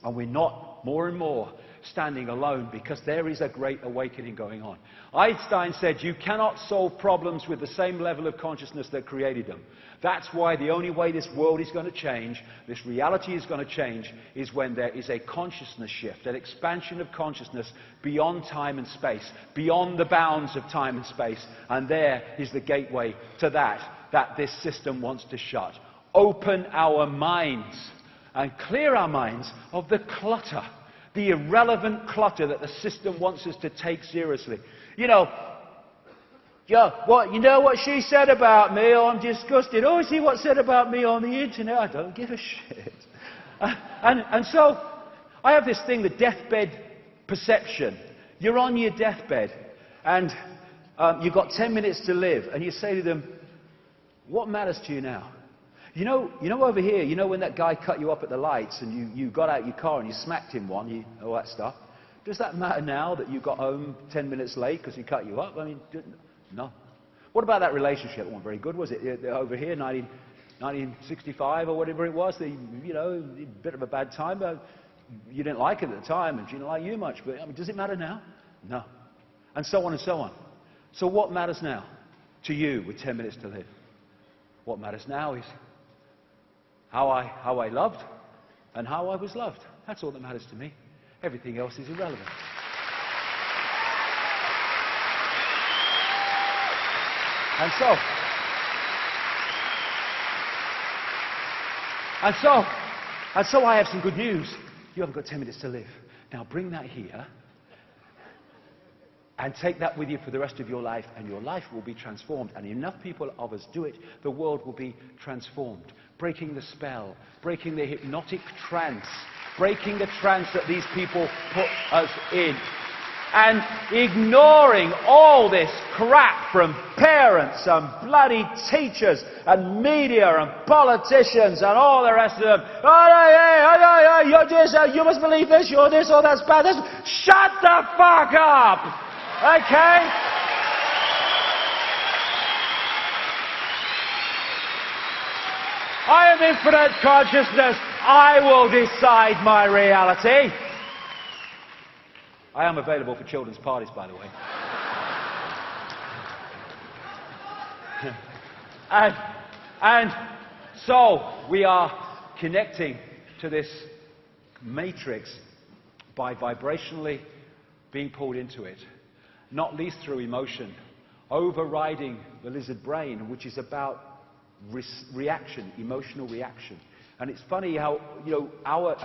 And we're not more and more standing alone because there is a great awakening going on. Einstein said you cannot solve problems with the same level of consciousness that created them. That's why the only way this world is going to change, this reality is going to change, is when there is a consciousness shift, an expansion of consciousness beyond time and space, beyond the bounds of time and space. And there is the gateway to that this system wants to shut. Open our minds and clear our minds of the clutter, the irrelevant clutter that the system wants us to take seriously. You know what she said about me? Oh, I'm disgusted. Oh, see what said about me on the internet? I don't give a shit. And so I have this thing, the deathbed perception. You're on your deathbed and you've got 10 minutes to live, and you say to them, what matters to you now? You know over here, you know when that guy cut you up at the lights and you got out your car and you smacked him all that stuff? Does that matter now that you got home 10 minutes late because he cut you up? I mean, no. What about that relationship? It wasn't very good, was it? Over here, 1965 or whatever it was, a bit of a bad time. You didn't like it at the time and she didn't like you much. But I mean, does it matter now? No. And so on and so on. So what matters now to you with 10 minutes to live? What matters now is how I loved and how I was loved. That's all that matters to me. Everything else is irrelevant. And so I have some good news. You haven't got 10 minutes to live. Now bring that here and take that with you for the rest of your life, and your life will be transformed. And enough people of us do it, the world will be transformed. Breaking the spell, breaking the hypnotic trance, breaking the trance that these people put us in. And ignoring all this crap from parents and bloody teachers and media and politicians and all the rest of them. Oh, you're this, you must believe this, you're this, oh, that's bad. Shut the fuck up! Okay? I am infinite consciousness. I will decide my reality. I am available for children's parties, by the way. and so we are connecting to this matrix by vibrationally being pulled into it, not least through emotion, overriding the lizard brain, which is about reaction, emotional reaction. And it's funny how,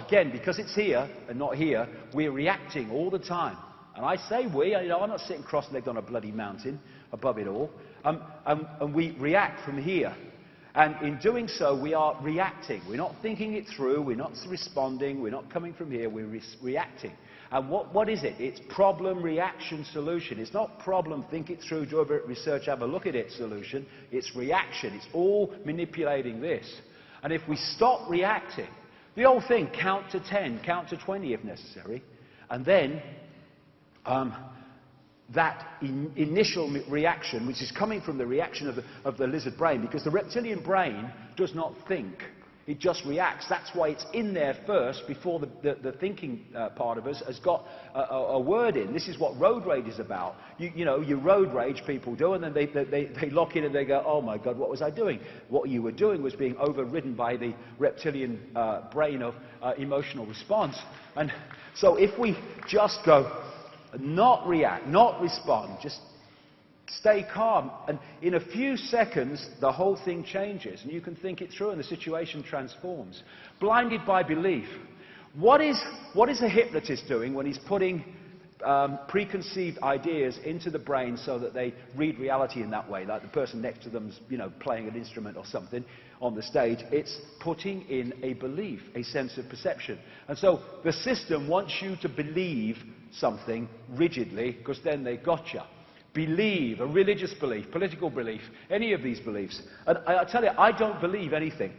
again, because it's here and not here, we're reacting all the time. And I say we, I'm not sitting cross-legged on a bloody mountain above it all. And we react from here. And in doing so, we are reacting. We're not thinking it through, we're not responding, we're not coming from here, we're reacting. And what is it? It's problem, reaction, solution. It's not problem, think it through, do a bit of research, have a look at it, solution. It's reaction. It's all manipulating this. And if we stop reacting, the old thing, count to 10, count to 20 if necessary, and then that initial reaction, which is coming from the reaction of the lizard brain, because the reptilian brain does not think. It just reacts. That's why it's in there first before the thinking part of us has got a word in. This is what road rage is about. You road rage, people do, and then they lock in and they go, oh my God, what was I doing? What you were doing was being overridden by the reptilian brain of emotional response. And so if we just go, not react, not respond, just stay calm, and in a few seconds the whole thing changes and you can think it through and the situation transforms. Blinded by belief, What is a hypnotist doing when he's putting preconceived ideas into the brain so that they read reality in that way, like the person next to them's, playing an instrument or something on the stage? It's putting in a belief, a sense of perception. And so the system wants you to believe something rigidly, because then they got you. Believe, a religious belief, political belief, any of these beliefs. And I tell you, I don't believe anything.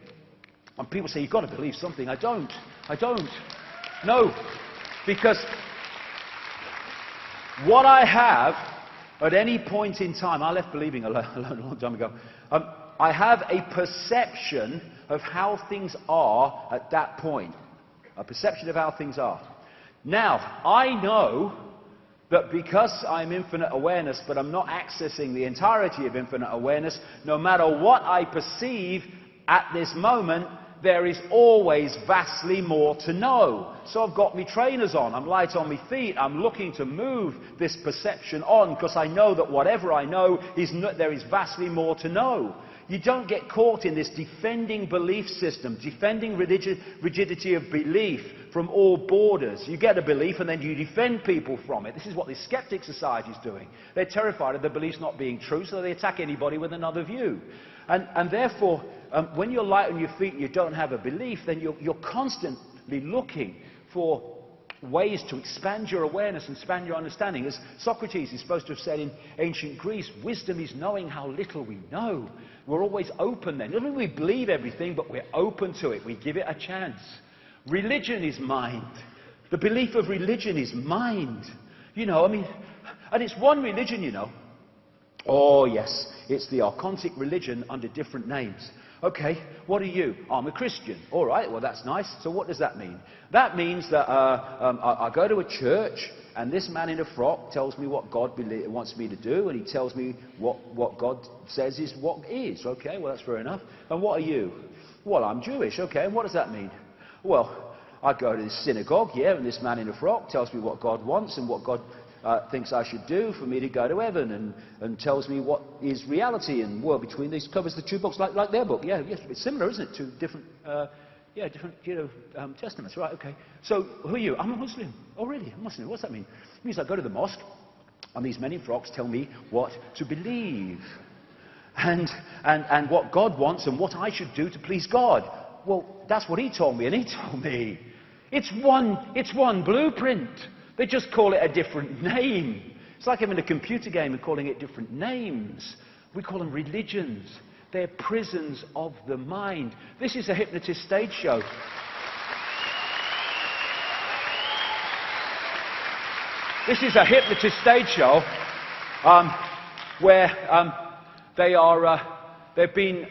And people say, you've got to believe something. I don't. No. Because what I have at any point in time, I left believing alone a long time ago. I have a perception of how things are at that point. A perception of how things are. Now, I know that because I'm infinite awareness, but I'm not accessing the entirety of infinite awareness, no matter what I perceive at this moment, there is always vastly more to know. So I've got my trainers on, I'm light on my feet, I'm looking to move this perception on, because I know that whatever I know, there is vastly more to know. You don't get caught in this defending belief system, defending rigidity of belief from all borders. You get a belief and then you defend people from it. This is what the Skeptic Society is doing. They're terrified of the beliefs not being true, so they attack anybody with another view. And therefore, when you're light on your feet and you don't have a belief, then you're constantly looking for ways to expand your awareness and expand your understanding. As Socrates is supposed to have said in ancient Greece, wisdom is knowing how little we know. We're always open then. Not only we believe everything, but we're open to it. We give it a chance. Religion is mind. The belief of religion is mind. And it's one religion, Oh, yes, it's the archontic religion under different names. Okay, what are you? I'm a Christian. All right, well, that's nice. So what does that mean? That means that I go to a church, and this man in a frock tells me what God wants me to do, and he tells me what God says is what is. Okay, well, that's fair enough. And what are you? Well, I'm Jewish. Okay, and what does that mean? Well, I go to the synagogue, yeah, and this man in a frock tells me what God wants and what God thinks I should do for me to go to heaven, and tells me what is reality, and between these covers the two books like their book. Yeah, yes, it's similar, isn't it, to different testaments, right? Okay. So who are you? I'm a Muslim. Oh, really? A Muslim? What's that mean? It means I go to the mosque, and these men in frocks tell me what to believe, and what God wants, and what I should do to please God. Well, that's what he told me, and he told me it's one blueprint. They just call it a different name. It's like having a computer game and calling it different names. We call them religions. They're prisons of the mind. This is a hypnotist stage show. This is a hypnotist stage show where they've been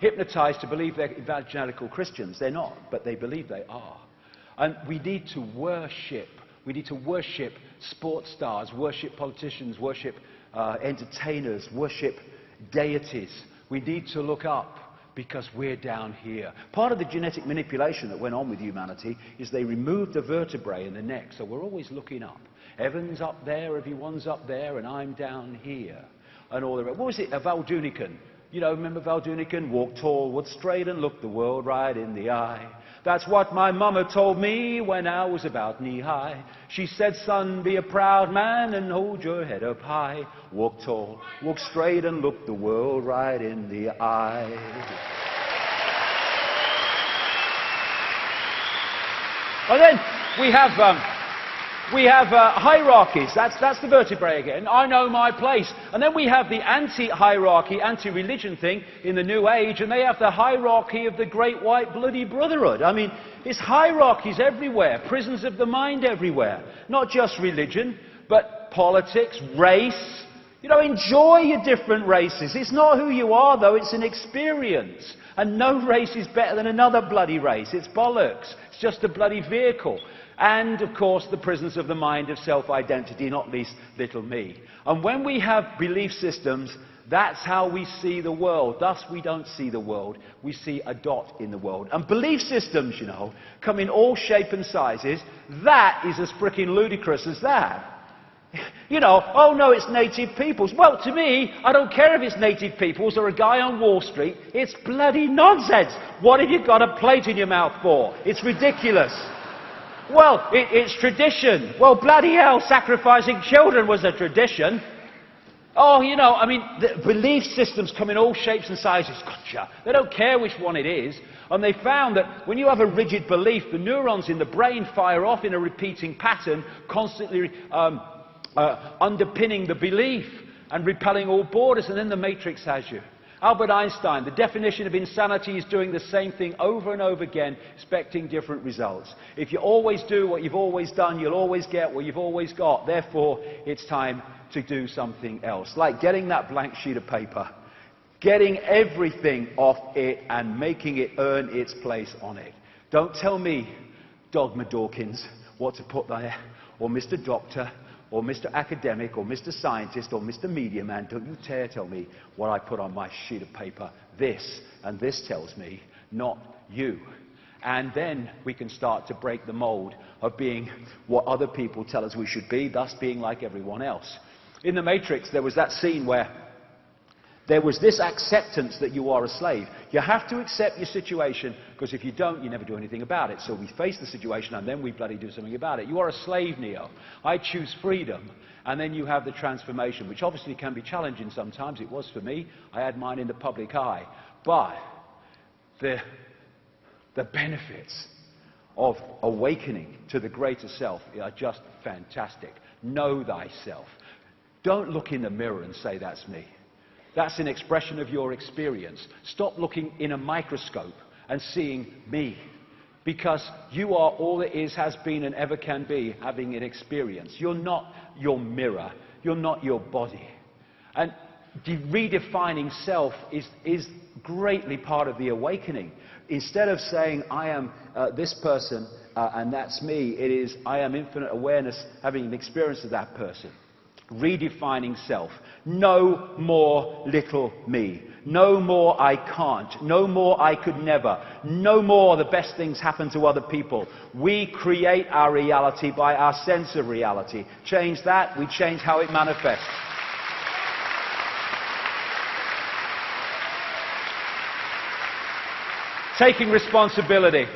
hypnotized to believe they're evangelical Christians. They're not, but they believe they are. And we need to worship. We need to worship sports stars, worship politicians, worship entertainers, worship deities. We need to look up because we're down here. Part of the genetic manipulation that went on with humanity is they removed the vertebrae in the neck, so we're always looking up. Heaven's up there, everyone's up there, and I'm down here. And all the rest. What was it? Val Doonican. Remember Val Doonican? Walk tall, walk straight, and look the world right in the eye. That's what my mama told me when I was about knee-high. She said, son, be a proud man and hold your head up high. Walk tall, walk straight, and look the world right in the eye. And then we have hierarchies. That's the vertebrae again. I know my place. And then we have the anti-hierarchy, anti-religion thing in the New Age, and they have the hierarchy of the Great White Bloody Brotherhood. I mean, it's hierarchies everywhere, prisons of the mind everywhere. Not just religion, but politics, race. Enjoy your different races. It's not who you are, though. It's an experience. And no race is better than another bloody race. It's bollocks. It's just a bloody vehicle. And, of course, the prisons of the mind of self-identity, not least little me. And when we have belief systems, that's how we see the world. Thus, we don't see the world. We see a dot in the world. And belief systems, come in all shapes and sizes. That is as frickin' ludicrous as that. Oh no, it's native peoples. Well, to me, I don't care if it's native peoples or a guy on Wall Street. It's bloody nonsense. What have you got a plate in your mouth for? It's ridiculous. Well, it's tradition. Well, bloody hell, sacrificing children was a tradition. Oh, you know, I mean, the belief systems come in all shapes and sizes. Gotcha. They don't care which one it is. And they found that when you have a rigid belief, the neurons in the brain fire off in a repeating pattern, constantly underpinning the belief and repelling all borders, and then the matrix has you. Albert Einstein, the definition of insanity is doing the same thing over and over again, expecting different results. If you always do what you've always done, you'll always get what you've always got. Therefore, it's time to do something else. Like getting that blank sheet of paper, getting everything off it and making it earn its place on it. Don't tell me, Dogma Dawkins, what to put there, or Mr. Doctor, or Mr. Academic, or Mr. Scientist, or Mr. Media Man. Don't you dare tell me what I put on my sheet of paper. This, and this tells me, not you. And then we can start to break the mold of being what other people tell us we should be, thus being like everyone else. In The Matrix, there was that scene where there was this acceptance that you are a slave. You have to accept your situation, because if you don't, you never do anything about it. So we face the situation, and then we bloody do something about it. You are a slave, Neo. I choose freedom. And then you have the transformation, which obviously can be challenging sometimes. It was for me. I had mine in the public eye. But the benefits of awakening to the greater self are just fantastic. Know thyself. Don't look in the mirror and say, that's me. That's an expression of your experience. Stop looking in a microscope and seeing me. Because you are all that is, has been, and ever can be, having an experience. You're not your mirror. You're not your body. And redefining self is greatly part of the awakening. Instead of saying, I am this person and that's me, it is, I am infinite awareness having an experience of that person. Redefining self. No more little me. No more I can't. No more I could never. No more the best things happen to other people. We create our reality by our sense of reality. Change that, we change how it manifests. Taking responsibility.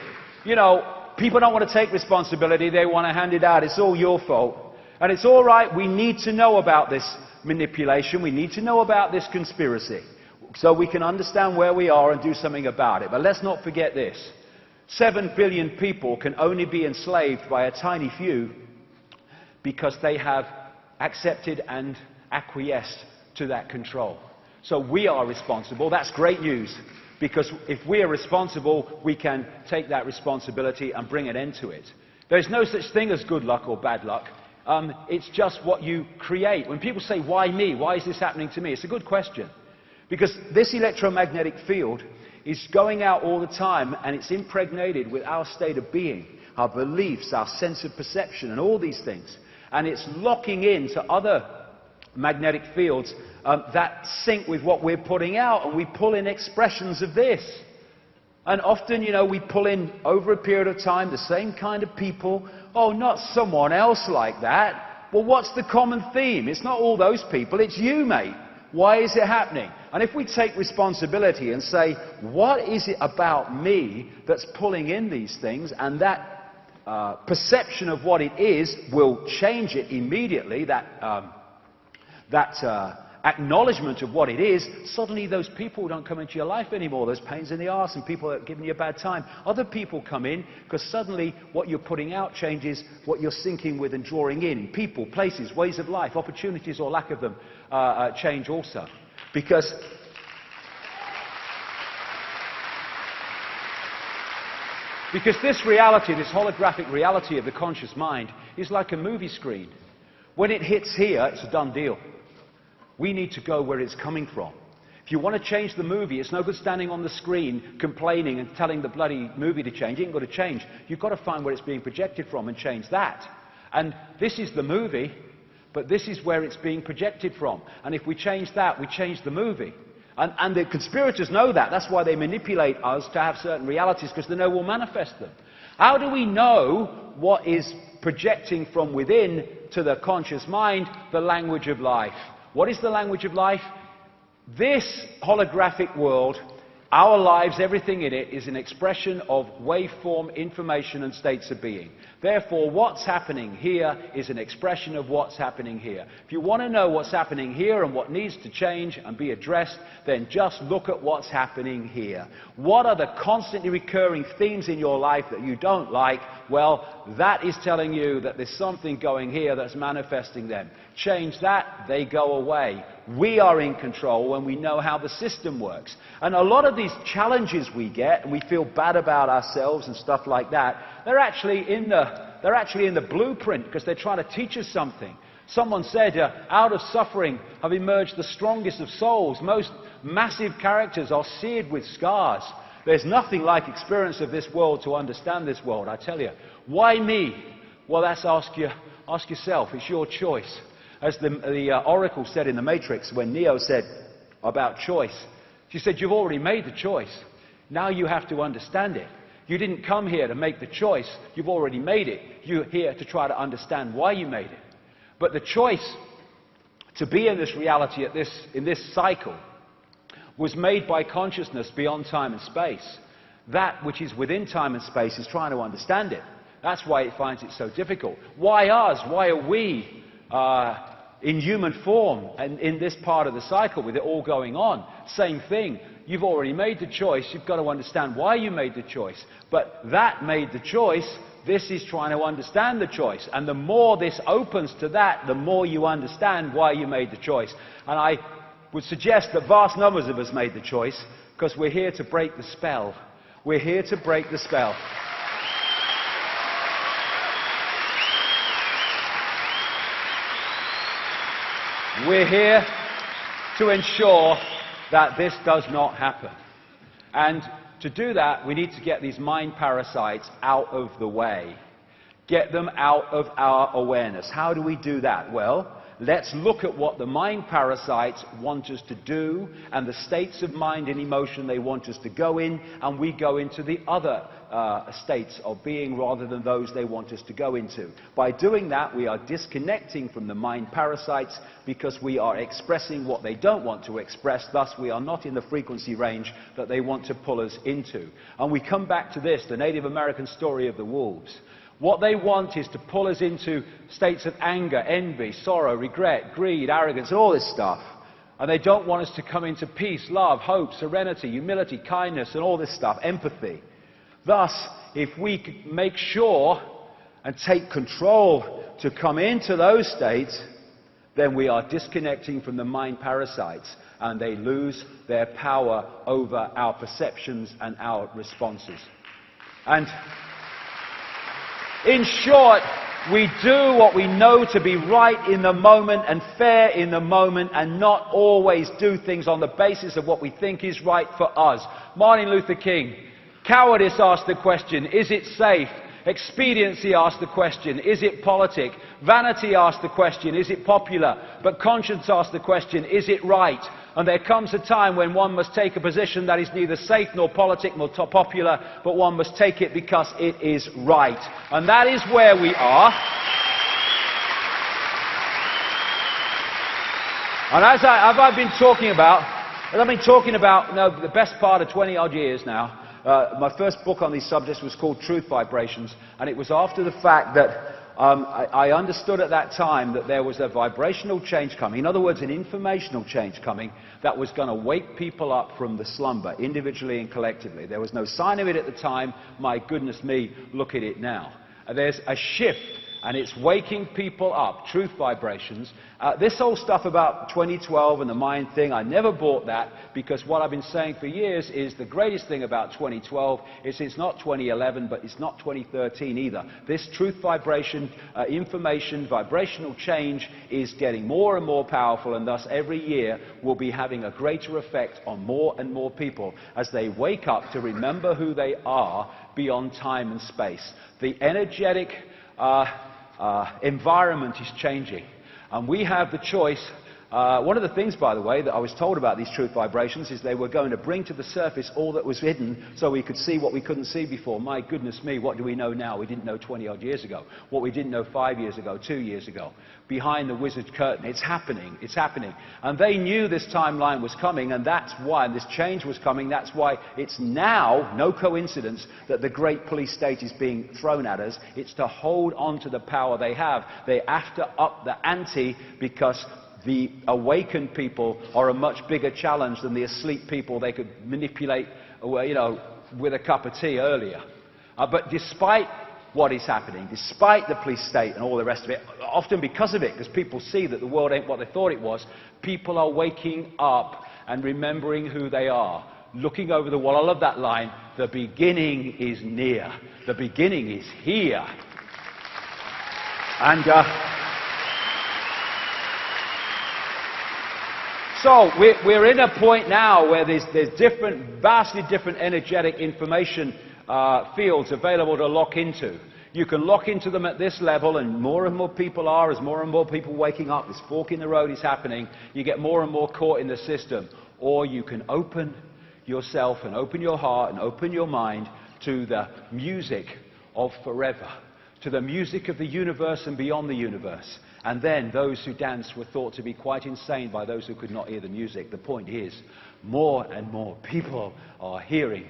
You know, people don't want to take responsibility, they want to hand it out. It's all your fault. And it's all right, we need to know about this manipulation, we need to know about this conspiracy, so we can understand where we are and do something about it. But let's not forget this. 7 billion people can only be enslaved by a tiny few because they have accepted and acquiesced to that control. So we are responsible. That's great news, because if we are responsible, we can take that responsibility and bring an end to it. There's no such thing as good luck or bad luck. It's just what you create. When people say, why me? Why is this happening to me? It's a good question. Because this electromagnetic field is going out all the time, and it's impregnated with our state of being, our beliefs, our sense of perception, and all these things. And it's locking into other magnetic fields that sync with what we're putting out, and we pull in expressions of this. And often, you know, we pull in, over a period of time, the same kind of people. Oh, not someone else like that. Well, what's the common theme? It's not all those people, it's you, mate. Why is it happening? And if we take responsibility and say, what is it about me that's pulling in these things? And that perception of what it is will change it immediately, that acknowledgement of what it is. Suddenly those people don't come into your life anymore, those pains in the arse and people that are giving you a bad time. Other people come in, because suddenly what you're putting out changes what you're syncing with and drawing in. People, places, ways of life, opportunities or lack of them change also. Because this reality, this holographic reality of the conscious mind, is like a movie screen. When it hits here, it's a done deal. We need to go where it's coming from. If you want to change the movie, it's no good standing on the screen complaining and telling the bloody movie to change. It ain't got to change. You've got to find where it's being projected from and change that. And this is the movie, but this is where it's being projected from. And if we change that, we change the movie. And the conspirators know that. That's why they manipulate us to have certain realities, because they know we'll manifest them. How do we know what is projecting from within to the conscious mind? The language of life. What is the language of life? This holographic world Our lives, everything in it, is an expression of waveform, information, and states of being. Therefore, what's happening here is an expression of what's happening here. If you want to know what's happening here and what needs to change and be addressed, then just look at what's happening here. What are the constantly recurring themes in your life that you don't like? Well, that is telling you that there's something going here that's manifesting them. Change that, they go away. We are in control when we know how the system works. And a lot of these challenges we get, and we feel bad about ourselves and stuff like that, they're actually in the blueprint because they're trying to teach us something. Someone said, out of suffering have emerged the strongest of souls. Most massive characters are seared with scars. There's nothing like experience of this world to understand this world, I tell you. Why me? Well, that's ask yourself. It's your choice. As the Oracle said in The Matrix, when Neo said about choice, she said, you've already made the choice. Now you have to understand it. You didn't come here to make the choice. You've already made it. You're here to try to understand why you made it. But the choice to be in this reality in this cycle was made by consciousness beyond time and space. That which is within time and space is trying to understand it. That's why it finds it so difficult. Why us? Why are we in human form and in this part of the cycle with it all going on? Same thing. You've already made the choice. You've got to understand why you made the choice. But that made the choice. This is trying to understand the choice. And the more this opens to that, the more you understand why you made the choice. And I would suggest that vast numbers of us made the choice because we're here to break the spell. We're here to break the spell. We're here to ensure that this does not happen. And to do that, we need to get these mind parasites out of the way. Get them out of our awareness. How do we do that? Well, let's look at what the mind parasites want us to do and the states of mind and emotion they want us to go in, and we go into the other states of being rather than those they want us to go into. By doing that, we are disconnecting from the mind parasites because we are expressing what they don't want to express. Thus, we are not in the frequency range that they want to pull us into. And we come back to this, the Native American story of the wolves. What they want is to pull us into states of anger, envy, sorrow, regret, greed, arrogance, all this stuff. And they don't want us to come into peace, love, hope, serenity, humility, kindness, and all this stuff, empathy. Thus, if we make sure and take control to come into those states, then we are disconnecting from the mind parasites, and they lose their power over our perceptions and our responses. And in short, we do what we know to be right in the moment and fair in the moment, and not always do things on the basis of what we think is right for us. Martin Luther King, cowardice asked the question, is it safe? Expediency asked the question, is it politic? Vanity asked the question, is it popular? But conscience asked the question, is it right? And there comes a time when one must take a position that is neither safe nor politic nor popular, but one must take it because it is right. And that is where we are. And as I've been talking about the best part of 20 odd years now, my first book on these subjects was called Truth Vibrations, and it was after the fact that I understood at that time that there was a vibrational change coming. In other words, an informational change coming that was going to wake people up from the slumber, individually and collectively. There was no sign of it at the time. My goodness me, look at it now. There's a shift, and it's waking people up. Truth vibrations. This whole stuff about 2012 and the mind thing, I never bought that, because what I've been saying for years is the greatest thing about 2012 is it's not 2011, but it's not 2013 either. This truth vibration, information, vibrational change is getting more and more powerful, and thus every year will be having a greater effect on more and more people as they wake up to remember who they are beyond time and space. The energetic environment is changing, and we have the choice One of the things, by the way, that I was told about these truth vibrations is they were going to bring to the surface all that was hidden so we could see what we couldn't see before. My goodness me, what do we know now? We didn't know 20-odd years ago. What we didn't know 5 years ago, 2 years ago. Behind the wizard's curtain. It's happening. It's happening. And they knew this timeline was coming, and that's why, and this change was coming, that's why it's now, no coincidence, that the great police state is being thrown at us. It's to hold on to the power they have. They have to up the ante because the awakened people are a much bigger challenge than the asleep people they could manipulate, with a cup of tea earlier. But despite what is happening, despite the police state and all the rest of it, often because of it, because people see that the world ain't what they thought it was, people are waking up and remembering who they are. Looking over the wall, I love that line, the beginning is near. The beginning is here. And so we're in a point now where there's vastly different energetic information fields available to lock into. You can lock into them at this level, and more people are, as more and more people waking up, this fork in the road is happening, you get more and more caught in the system. Or you can open yourself and open your heart and open your mind to the music of forever, to the music of the universe and beyond the universe. And then those who danced were thought to be quite insane by those who could not hear the music. The point is, more and more people are hearing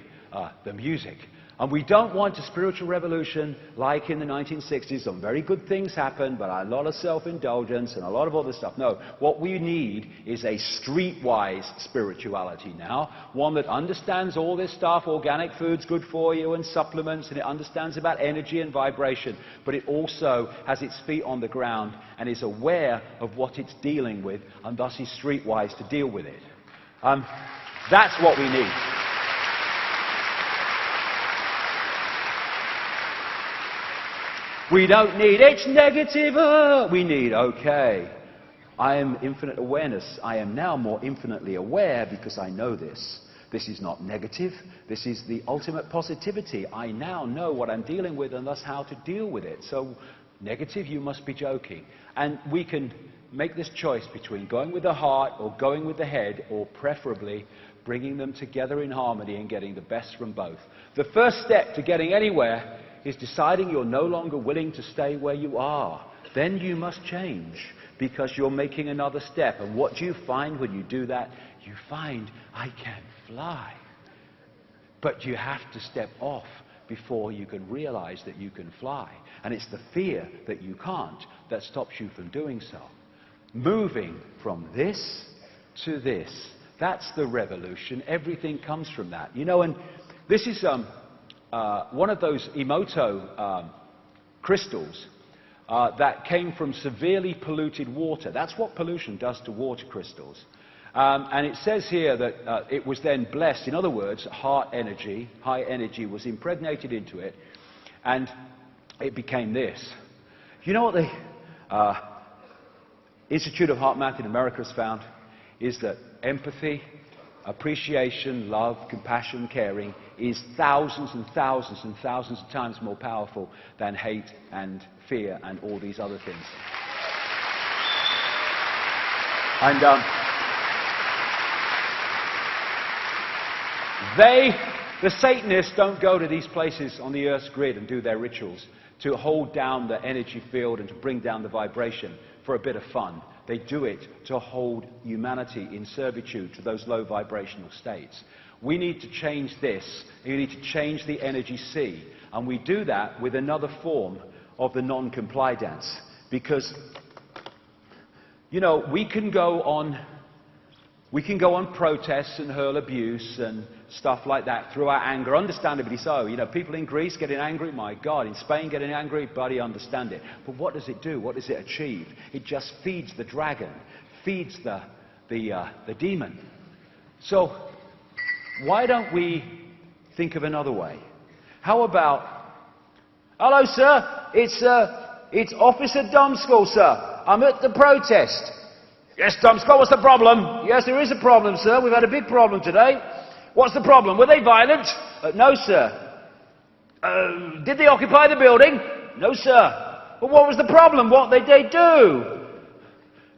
the music. And we don't want a spiritual revolution like in the 1960s. Some very good things happened, but a lot of self-indulgence and a lot of other stuff. No, what we need is a streetwise spirituality now. One that understands all this stuff, organic food's good for you and supplements, and it understands about energy and vibration. But it also has its feet on the ground and is aware of what it's dealing with, and thus is streetwise to deal with it. That's what we need. We don't need, it's negative, we need, okay, I am infinite awareness. I am now more infinitely aware because I know this. This is not negative, this is the ultimate positivity. I now know what I'm dealing with and thus how to deal with it. So, negative, you must be joking. And we can make this choice between going with the heart or going with the head, or preferably bringing them together in harmony and getting the best from both. The first step to getting anywhere is deciding you're no longer willing to stay where you are. Then you must change because you're making another step. And what do you find when you do that? You find, I can fly. But you have to step off before you can realize that you can fly. And it's the fear that you can't that stops you from doing so. Moving from this to this. That's the revolution. Everything comes from that. And this is one of those Emoto crystals that came from severely polluted water. That's what pollution does to water crystals. And it says here that it was then blessed. In other words, heart energy, high energy, was impregnated into it, and it became this. You know what the Institute of Heart Math in America has found? Is that empathy, appreciation, love, compassion, caring is thousands and thousands and thousands of times more powerful than hate and fear and all these other things. And the Satanists don't go to these places on the Earth's grid and do their rituals to hold down the energy field and to bring down the vibration for a bit of fun. They do it to hold humanity in servitude to those low vibrational states. We need to change this. We need to change the energy sea. And we do that with another form of the non-comply dance. Because, we can go on protests and hurl abuse and stuff like that through our anger, understandably so. People in Greece getting angry, my God. In Spain getting angry, buddy, understand it. But what does it do? What does it achieve? It just feeds the dragon, feeds the demon. So, why don't we think of another way? How about, hello, sir, it's Officer Dumbskull, sir. I'm at the protest. Yes, Dumbskull, what's the problem? Yes, there is a problem, sir. We've had a big problem today. What's the problem? Were they violent? No, sir. Did they occupy the building? No, sir. But what was the problem? What did they do?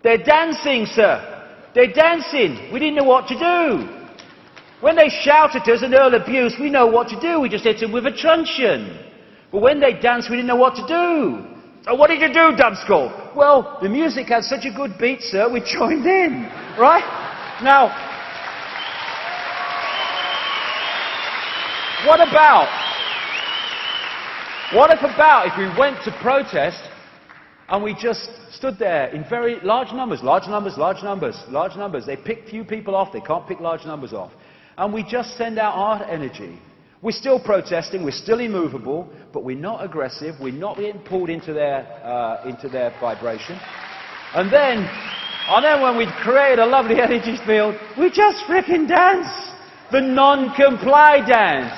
They're dancing, sir. They're dancing. We didn't know what to do. When they shout at us and hurl abuse, we know what to do. We just hit them with a truncheon. But when they dance, we didn't know what to do. So what did you do, Dubskull? Well, the music had such a good beat, sir, we joined in. Right? Now, what if we went to protest and we just stood there in very large numbers? They pick few people off, they can't pick large numbers off. And we just send out our energy. We're still protesting, we're still immovable, but we're not aggressive, we're not getting pulled into their vibration. And then when we create a lovely energy field, we just frickin' dance. The non-comply dance.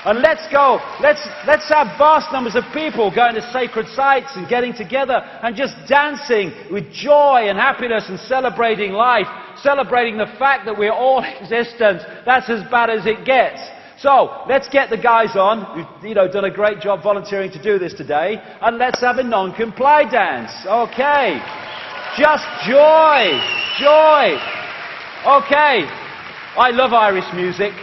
And let's have vast numbers of people going to sacred sites and getting together and just dancing with joy and happiness and celebrating life, celebrating the fact that we're all existent. That's as bad as it gets. So, let's get the guys on, who've done a great job volunteering to do this today, and let's have a non-comply dance. Okay. Just joy. Joy. Okay. I love Irish music.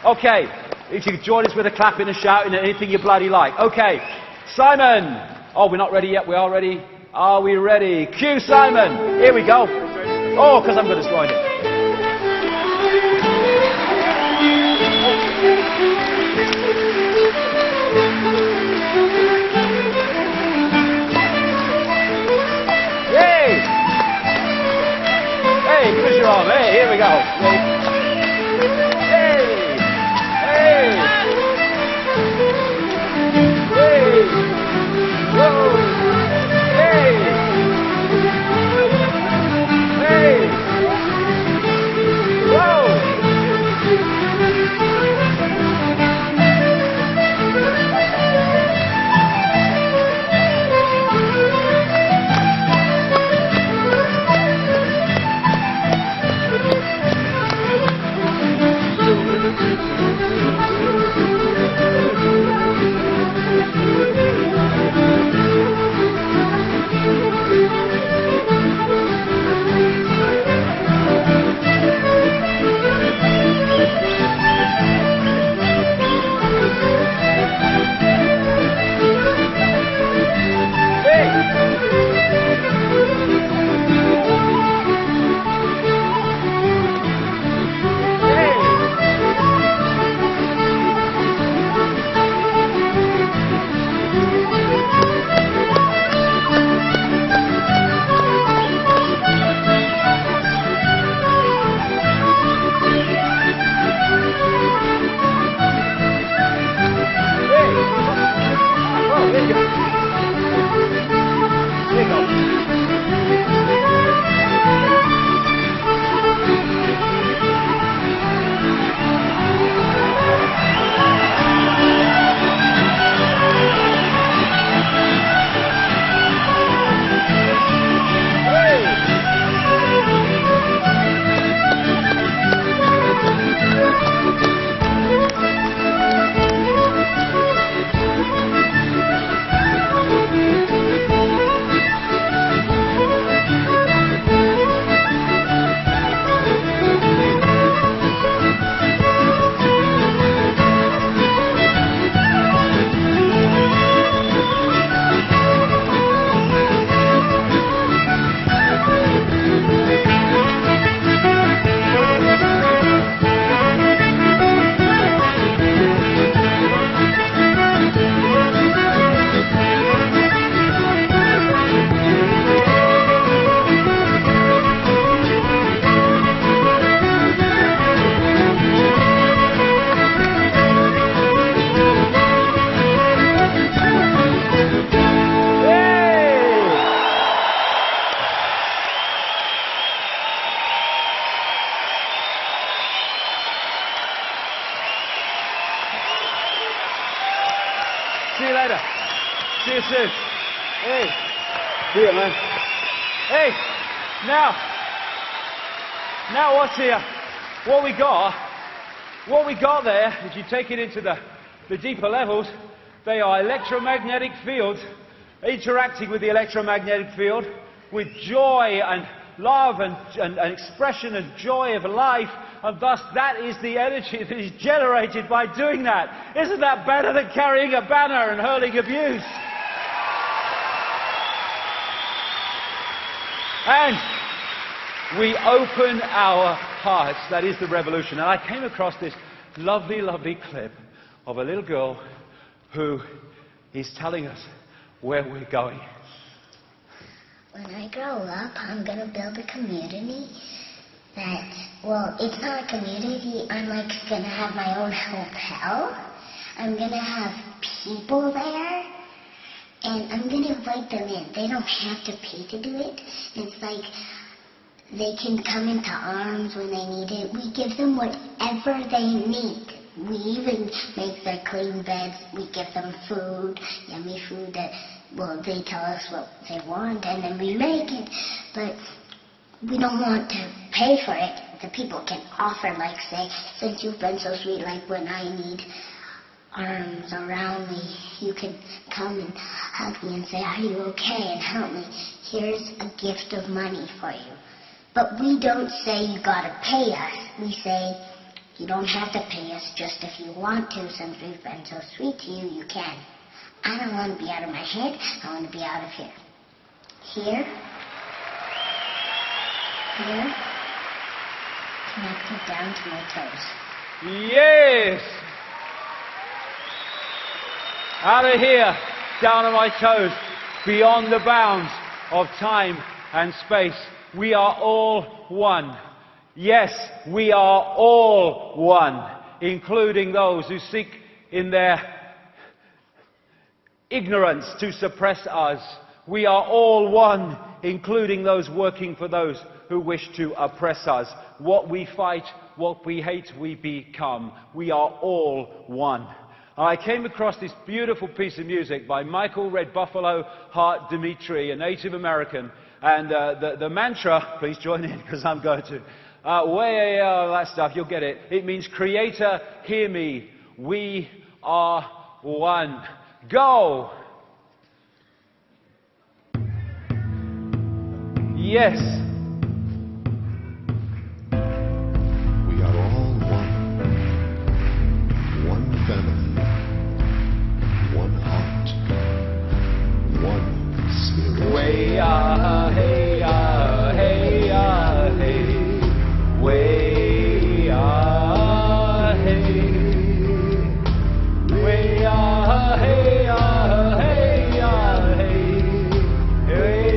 Okay. If you could join us with a clapping and shouting and anything you bloody like. Okay. Simon. Oh, we're not ready yet. We are ready. Are we ready? Cue Simon. Here we go. Oh, because I'm going to join it. Hey! Hey, give us your arm. Hey, here we go. Hey! Hey! Hey! Whoa! Hey! Hey! Whoa! See you later. See you soon. Hey. See you, man. Hey. Now what's here? What we got there, if you take it into the deeper levels, they are electromagnetic fields interacting with the electromagnetic field with joy love and expression and joy of life, and thus that is the energy that is generated by doing that. Isn't that better than carrying a banner and hurling abuse? And we open our hearts. That is the revolution. And I came across this lovely, lovely clip of a little girl who is telling us where we're going. When I grow up, I'm going to build a community that, well, it's not a community. I'm like going to have my own hotel. I'm going to have people there. And I'm going to invite them in. They don't have to pay to do it. It's like they can come into arms when they need it. We give them whatever they need. We even make their clean beds. We give them food, yummy food that, well, they tell us what they want, and then we make it. But we don't want to pay for it. The people can offer, like, say, since you've been so sweet, like when I need arms around me, you can come and hug me and say, are you okay, and help me. Here's a gift of money for you. But we don't say you gotta pay us. We say you don't have to pay us, just if you want to. Since we've been so sweet to you, you can. I don't want to be out of my head. I want to be out of here. Here. Here. Connected down to my toes. Yes! Out of here, down on my toes, beyond the bounds of time and space. We are all one. Yes, we are all one, including those who seek in their ignorance to suppress us. We are all one, including those working for those who wish to oppress us. What we fight, what we hate, we become. We are all one. I came across this beautiful piece of music by Michael Red Buffalo Hart Dimitri, a Native American. And the mantra, please join in because I'm going to, way, all that stuff, you'll get it. It means, Creator, hear me, we are one. Go! Yes. We are all one. One family. One heart. One spirit. Way, hey, hey, hey. Way, hey. Way, hey, hey, hey. Way,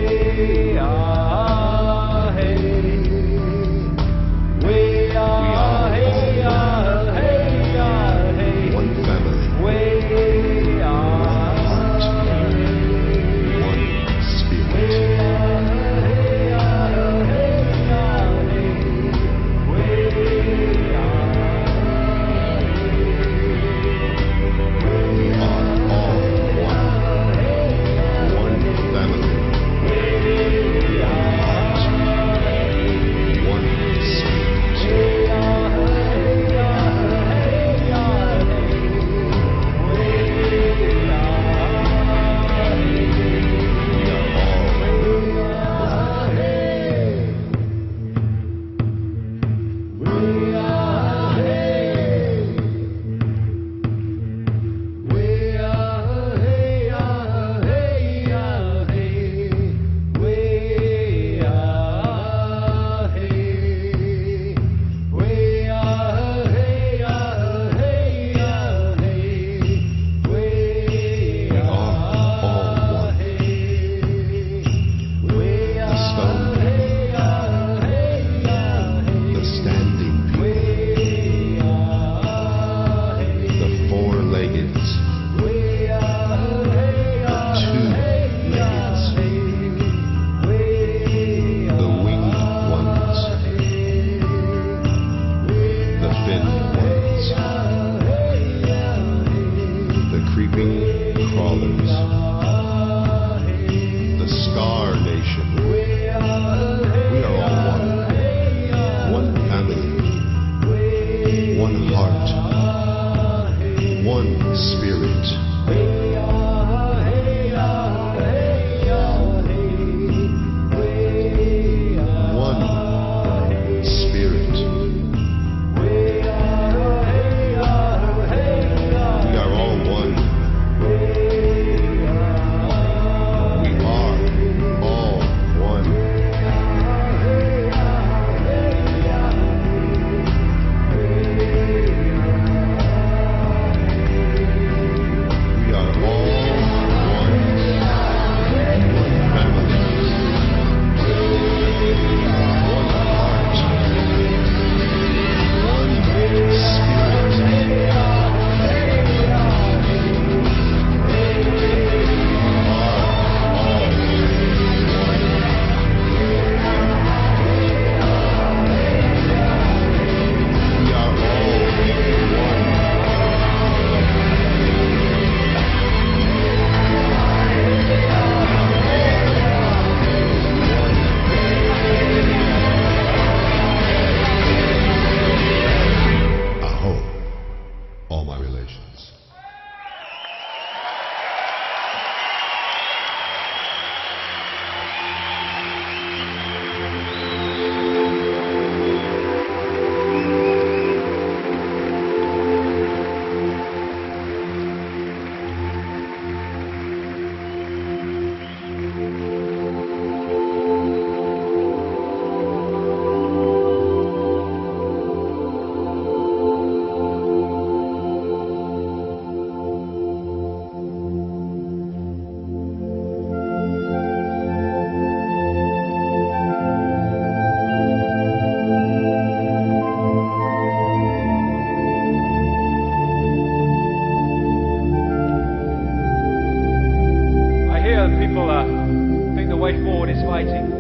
way forward is fighting.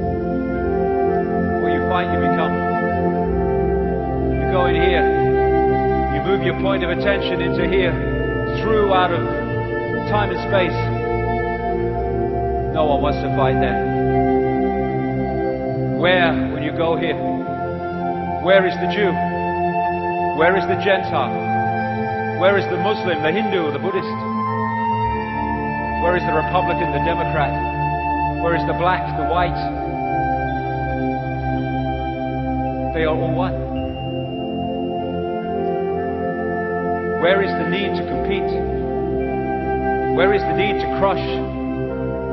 What you fight, you become. You go in here. You move your point of attention into here, through out of time and space. No one wants to fight there. Where, when you go here, where is the Jew? Where is the Gentile? Where is the Muslim, the Hindu, the Buddhist? Where is the Republican, the Democrat? Where is the black, the white? They are all one. Where is the need to compete? Where is the need to crush,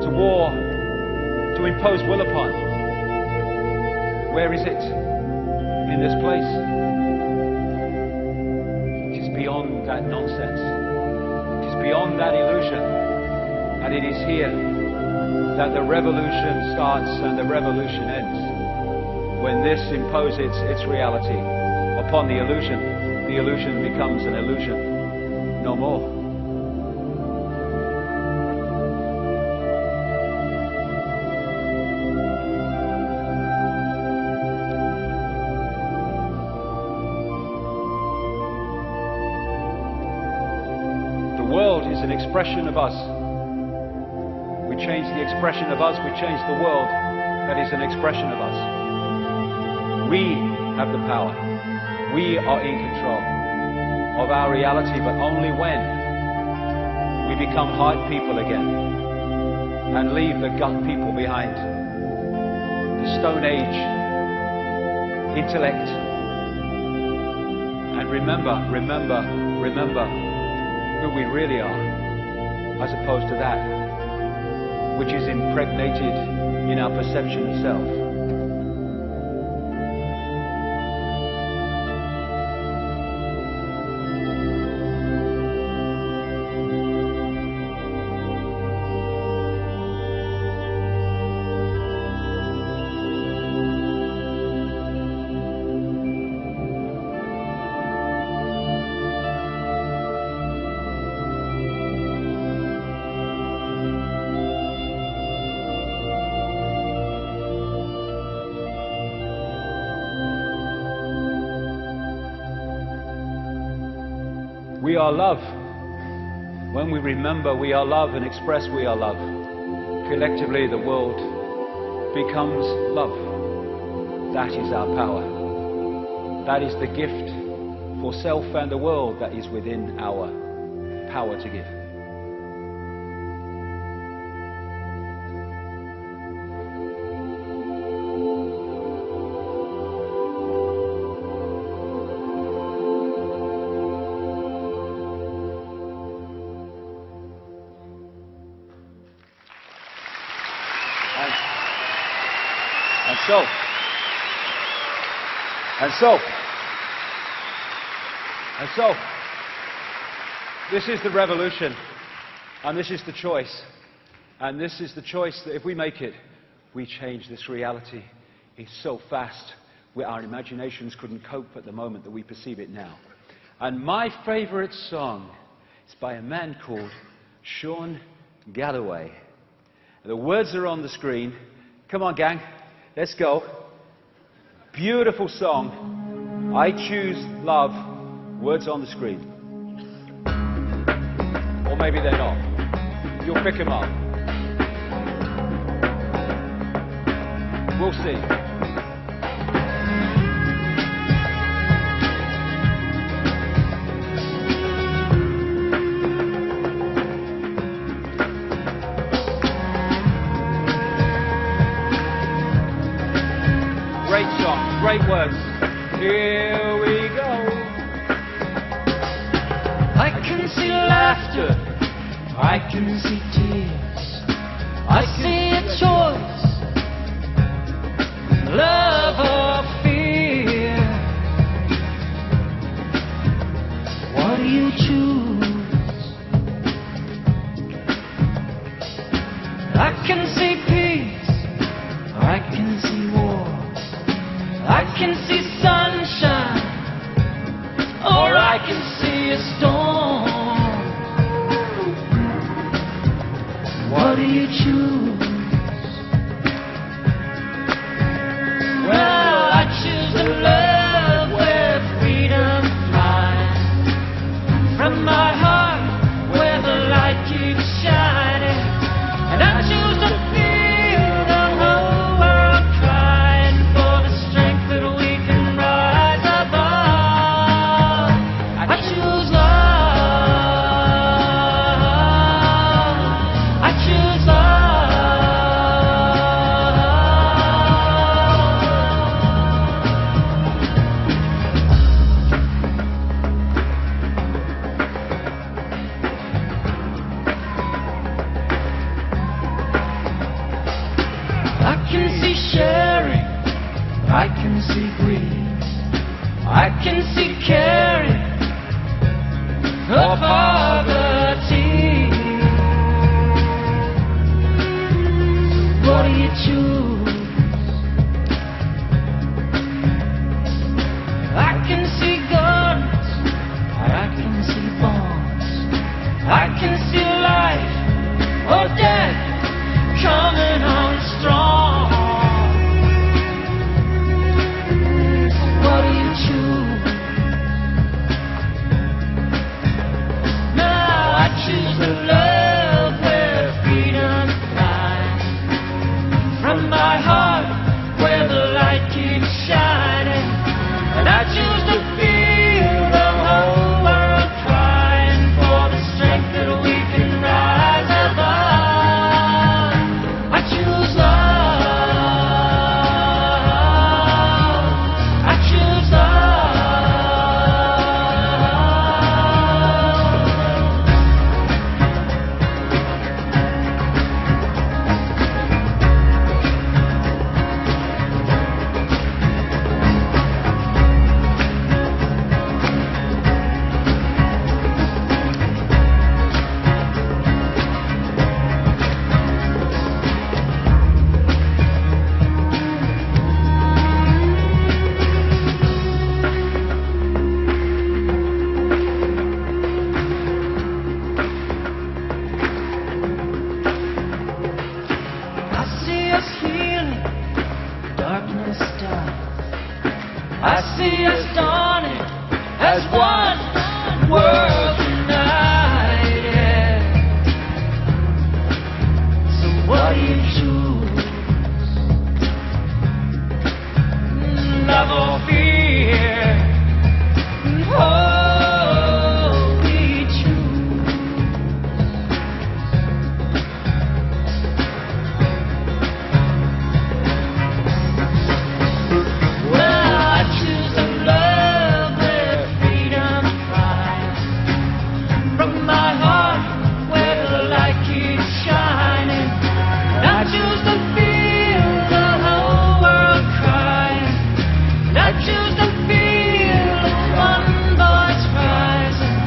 to war, to impose will upon? Where is it? In this place. It is beyond that nonsense. It is beyond that illusion. And it is here that the revolution starts and the revolution ends. When this imposes its reality upon the illusion becomes an illusion no more. The world is an expression of us. We change the expression of us, we change the world that is an expression of us. We have the power. We are in control of our reality, but only when we become heart people again and leave the gut people behind. The Stone Age intellect. And remember who we really are, as opposed to that which is impregnated in our perception of self. We are love. When we remember we are love and express we are love, collectively the world becomes love. That is our power. That is the gift for self and the world that is within our power to give. And so, this is the revolution, and this is the choice, and this is the choice that if we make it, we change this reality. It's so fast, where our imaginations couldn't cope at the moment that we perceive it now. And my favorite song is by a man called Sean Galloway. The words are on the screen. Come on, gang, let's go. Beautiful song. I choose love. Words on the screen. Or maybe they're not. You'll pick them up. We'll see. Great song, great words. Here we go. I can see laughter, I can see tears, I see a choice, love or fear. What do you choose? I can see peace, I can see war, I can see sunshine, or I can see a storm. What do you choose? I can see greed, I can see caring, or poverty. What do you choose? I can see guns, I can see bombs, I can see life or death coming on strong. What do you choose? Now I choose the love where freedom flies, from my heart where the light keeps shining, and I choose to feel the whole world crying for the strength that we can rise above. I choose love, I choose love. I see us healing, darkness dies. I see us dawning as one world united. So what do you choose? Love or fear? Oh, we choose. Well, I choose the love where freedom flies, from my heart where the light keeps shining. And I choose to feel the whole world crying. And I choose to feel one voice rising.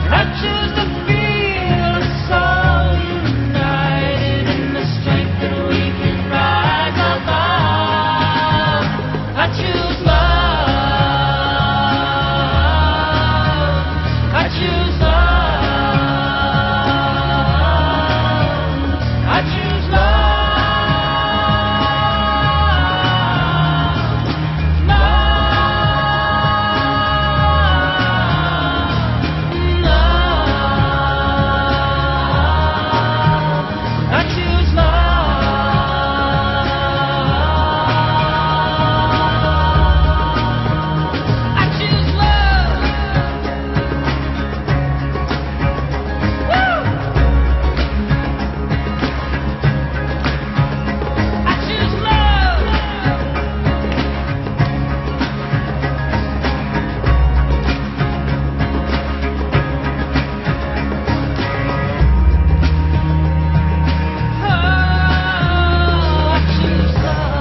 And I choose to feel us all united in the strength that we can rise above. I choose love, I choose love, I choose love, I choose love, I choose love. Woo! I choose love. Oh, I choose love.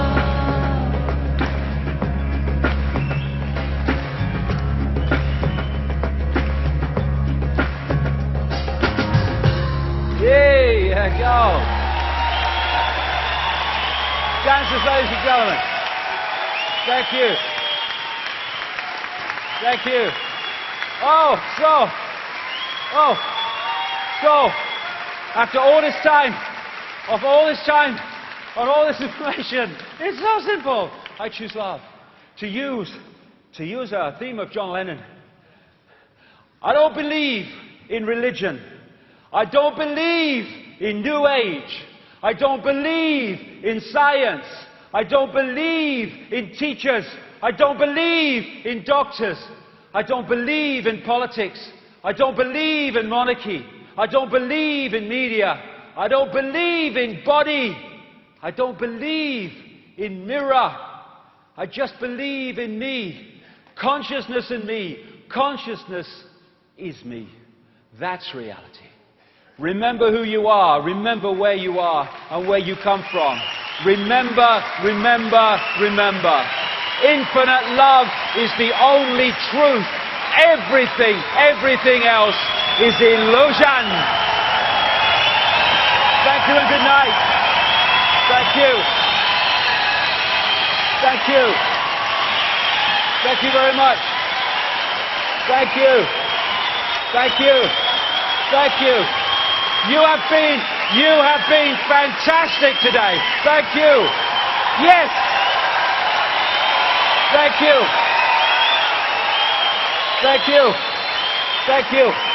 There you go. Dancers, ladies and gentlemen. Thank you. Thank you. So, after all this time, of all this time, on all this information, it's so simple. I choose love. To use a theme of John Lennon. I don't believe in religion. I don't believe in New Age. I don't believe in science. I don't believe in teachers. I don't believe in doctors. I don't believe in politics. I don't believe in monarchy. I don't believe in media. I don't believe in body. I don't believe in mirror. I just believe in me. Consciousness in me. Consciousness is me. That's reality. Remember who you are. Remember where you are and where you come from. Remember, remember, remember. infinite love is the only truth. Everything else is illusion. Thank you and good night. Thank you. Thank you. Thank you very much. Thank you. Thank you. Thank you. You have been fantastic today. Thank you. Yes. Thank you. Thank you. Thank you.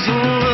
So